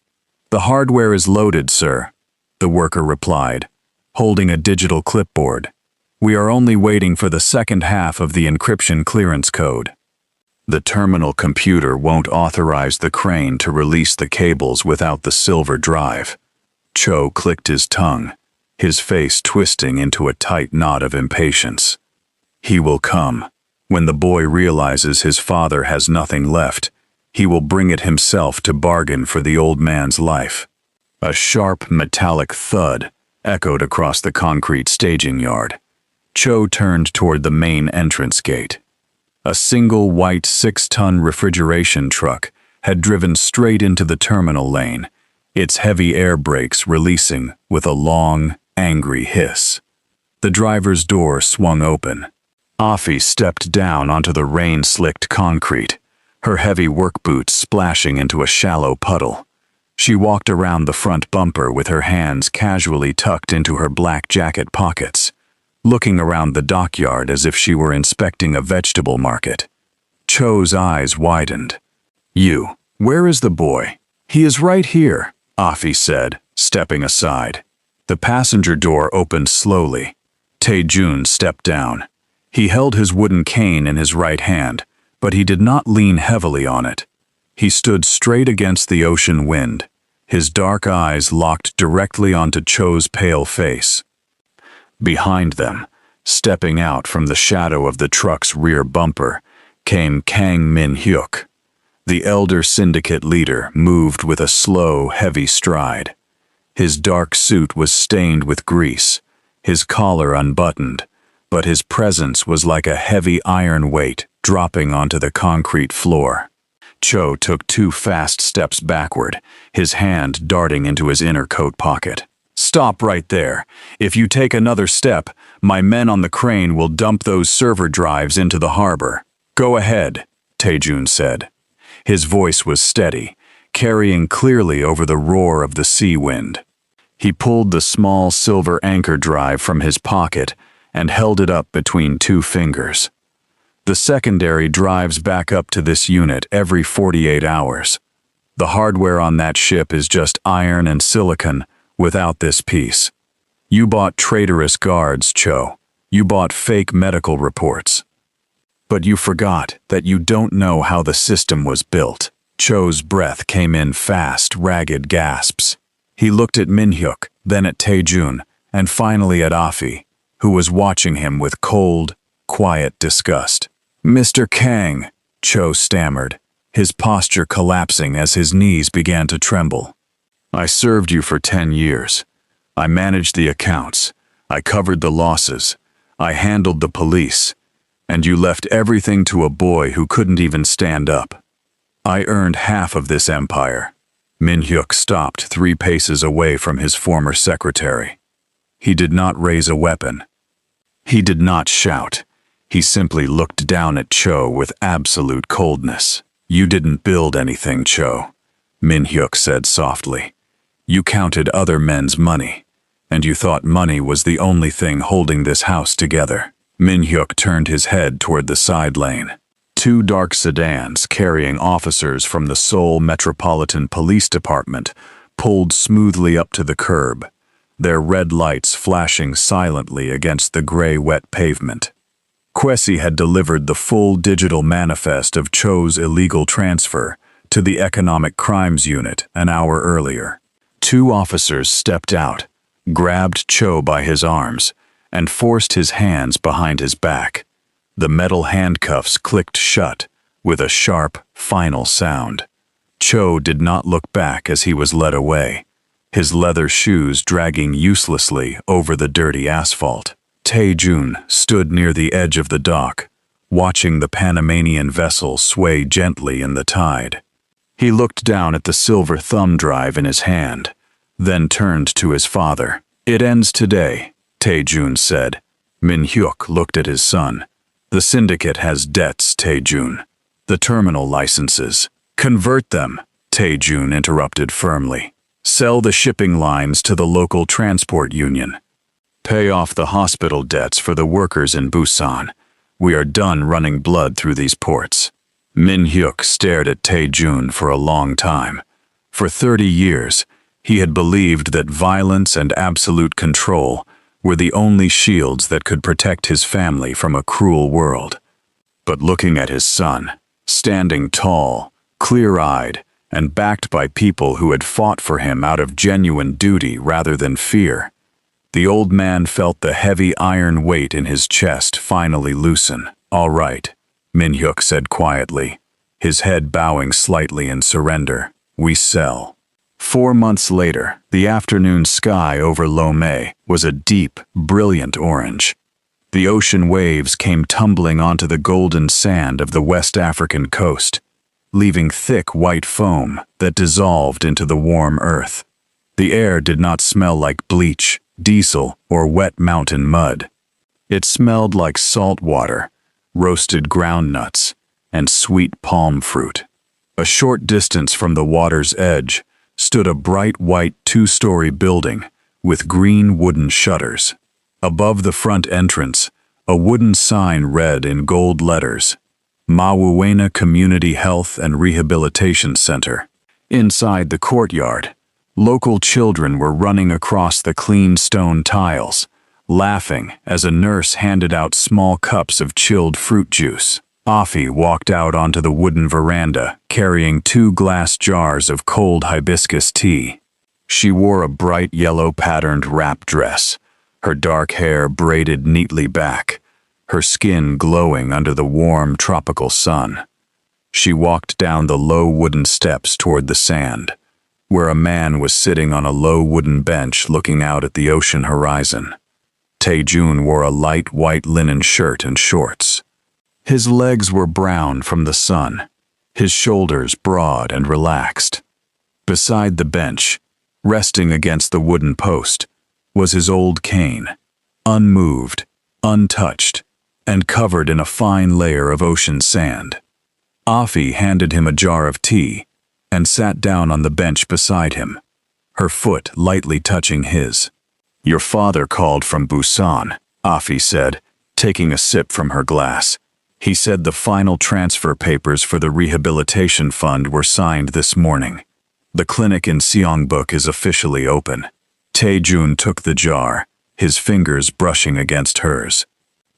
A: "The hardware is loaded, sir," the worker replied, holding a digital clipboard. "We are only waiting for the second half of the encryption clearance code." The terminal computer won't authorize the crane to release the cables without the silver drive. Cho clicked his tongue, his face twisting into a tight knot of impatience. He will come. When the boy realizes his father has nothing left, he will bring it himself to bargain for the old man's life. A sharp metallic thud echoed across the concrete staging yard. Cho turned toward the main entrance gate. A single white 6-ton refrigeration truck had driven straight into the terminal lane, its heavy air brakes releasing with a long, angry hiss. The driver's door swung open. Afi stepped down onto the rain-slicked concrete, her heavy work boots splashing into a shallow puddle. She walked around the front bumper with her hands casually tucked into her black jacket pockets, looking around the dockyard as if she were inspecting a vegetable market. Cho's eyes widened. Where is the boy?" "He is right here," Afi said, stepping aside. The passenger door opened slowly. Tae-jun stepped down. He held his wooden cane in his right hand, but he did not lean heavily on it. He stood straight against the ocean wind, his dark eyes locked directly onto Cho's pale face. Behind them, stepping out from the shadow of the truck's rear bumper, came Kang Min-hyuk. The elder syndicate leader moved with a slow, heavy stride. His dark suit was stained with grease, his collar unbuttoned, but his presence was like a heavy iron weight dropping onto the concrete floor. Cho took 2 fast steps backward, his hand darting into his inner coat pocket. "Stop right there. If you take another step, my men on the crane will dump those server drives into the harbor." "Go ahead," Tae-jun said. His voice was steady, carrying clearly over the roar of the sea wind. He pulled the small silver anchor drive from his pocket and held it up between 2 fingers. "The secondary drives back up to this unit every 48 hours. The hardware on that ship is just iron and silicon without this piece. You bought traitorous guards, Cho. You bought fake medical reports. But you forgot that you don't know how the system was built." Cho's breath came in fast, ragged gasps. He looked at Min-hyuk, then at Tae-jun, and finally at Afi, who was watching him with cold, quiet disgust. "Mr. Kang," Cho stammered, his posture collapsing as his knees began to tremble. "I served you for 10 years. I managed the accounts. I covered the losses. I handled the police. And you left everything to a boy who couldn't even stand up. I earned half of this empire." Min-hyuk stopped 3 paces away from his former secretary. He did not raise a weapon. He did not shout. He simply looked down at Cho with absolute coldness. "You didn't build anything, Cho," Min-hyuk said softly. "You counted other men's money, and you thought money was the only thing holding this house together." Min-hyuk turned his head toward the side lane. 2 dark sedans carrying officers from the Seoul Metropolitan Police Department pulled smoothly up to the curb, their red lights flashing silently against the gray, wet pavement. Kwesi had delivered the full digital manifest of Cho's illegal transfer to the Economic Crimes Unit an hour earlier. 2 officers stepped out, grabbed Cho by his arms, and forced his hands behind his back. The metal handcuffs clicked shut, with a sharp, final sound. Cho did not look back as he was led away, his leather shoes dragging uselessly over the dirty asphalt. Tae-jun stood near the edge of the dock, watching the Panamanian vessel sway gently in the tide. He looked down at the silver thumb drive in his hand, then turned to his father. "It ends today," Tae-jun said. Min-hyuk looked at his son. "The syndicate has debts, Tae-jun. The terminal licenses. Convert them," Tae-jun interrupted firmly. "Sell the shipping lines to the local transport union. Pay off the hospital debts for the workers in Busan. We are done running blood through these ports." Min-hyuk stared at Tae-jun for a long time. For 30 years, he had believed that violence and absolute control were the only shields that could protect his family from a cruel world. But looking at his son, standing tall, clear-eyed, and backed by people who had fought for him out of genuine duty rather than fear, the old man felt the heavy iron weight in his chest finally loosen. "All right," Min-hyuk said quietly, his head bowing slightly in surrender. "We sell." 4 months later, the afternoon sky over Lomé was a deep, brilliant orange. The ocean waves came tumbling onto the golden sand of the West African coast, leaving thick white foam that dissolved into the warm earth. The air did not smell like bleach, diesel, or wet mountain mud. It smelled like salt water, roasted groundnuts, and sweet palm fruit. A short distance from the water's edge stood a bright white 2-story building with green wooden shutters. Above the front entrance, a wooden sign read in gold letters, "Mawuwena Community Health and Rehabilitation Center." Inside the courtyard, local children were running across the clean stone tiles, laughing as a nurse handed out small cups of chilled fruit juice. Afi walked out onto the wooden veranda, carrying 2 glass jars of cold hibiscus tea. She wore a bright yellow patterned wrap dress, her dark hair braided neatly back, her skin glowing under the warm tropical sun. She walked down the low wooden steps toward the sand, where a man was sitting on a low wooden bench looking out at the ocean horizon. Tae-jun wore a light white linen shirt and shorts. His legs were brown from the sun, his shoulders broad and relaxed. Beside the bench, resting against the wooden post, was his old cane, unmoved, untouched, and covered in a fine layer of ocean sand. Afi handed him a jar of tea and sat down on the bench beside him, her foot lightly touching his. "Your father called from Busan," Afi said, taking a sip from her glass. "He said the final transfer papers for the rehabilitation fund were signed this morning. The clinic in Seongbuk is officially open." Tae-jun took the jar, his fingers brushing against hers.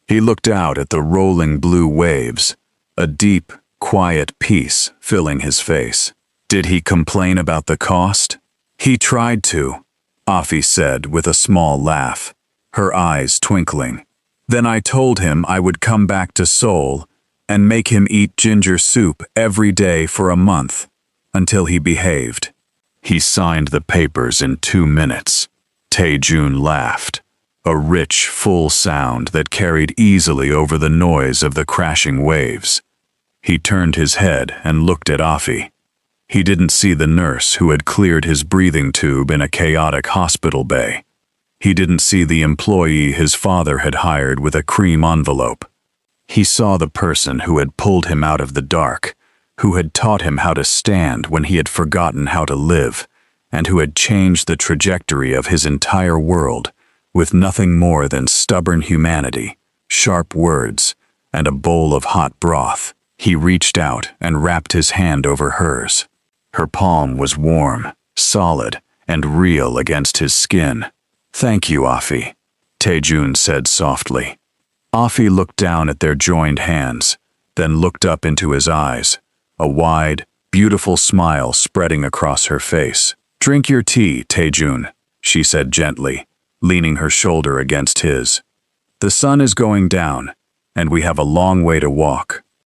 A: He looked out at the rolling blue waves, a deep, quiet peace filling his face. Did he complain about the cost? "He tried to," Afi said with a small laugh, her eyes twinkling. "Then I told him I would come back to Seoul and make him eat ginger soup every day for a month, until he behaved." "He signed the papers in 2 minutes." Tae-jun laughed, a rich, full sound that carried easily over the noise of the crashing waves. He turned his head and looked at Afi. He didn't see the nurse who had cleared his breathing tube in a chaotic hospital bay. He didn't see the employee his father had hired with a cream envelope. He saw the person who had pulled him out of the dark, who had taught him how to stand when he had forgotten how to live, and who had changed the trajectory of his entire world with nothing more than stubborn humanity, sharp words, and a bowl of hot broth. He reached out and wrapped his hand over hers. Her palm was warm, solid, and real against his skin. "Thank you, Afi," Tae-jun said softly. Afi looked down at their joined hands, then looked up into his eyes, a wide, beautiful smile spreading across her face. "Drink your tea, Tae-jun," she said gently, leaning her shoulder against his. The sun is going down, and we have a long way to walk.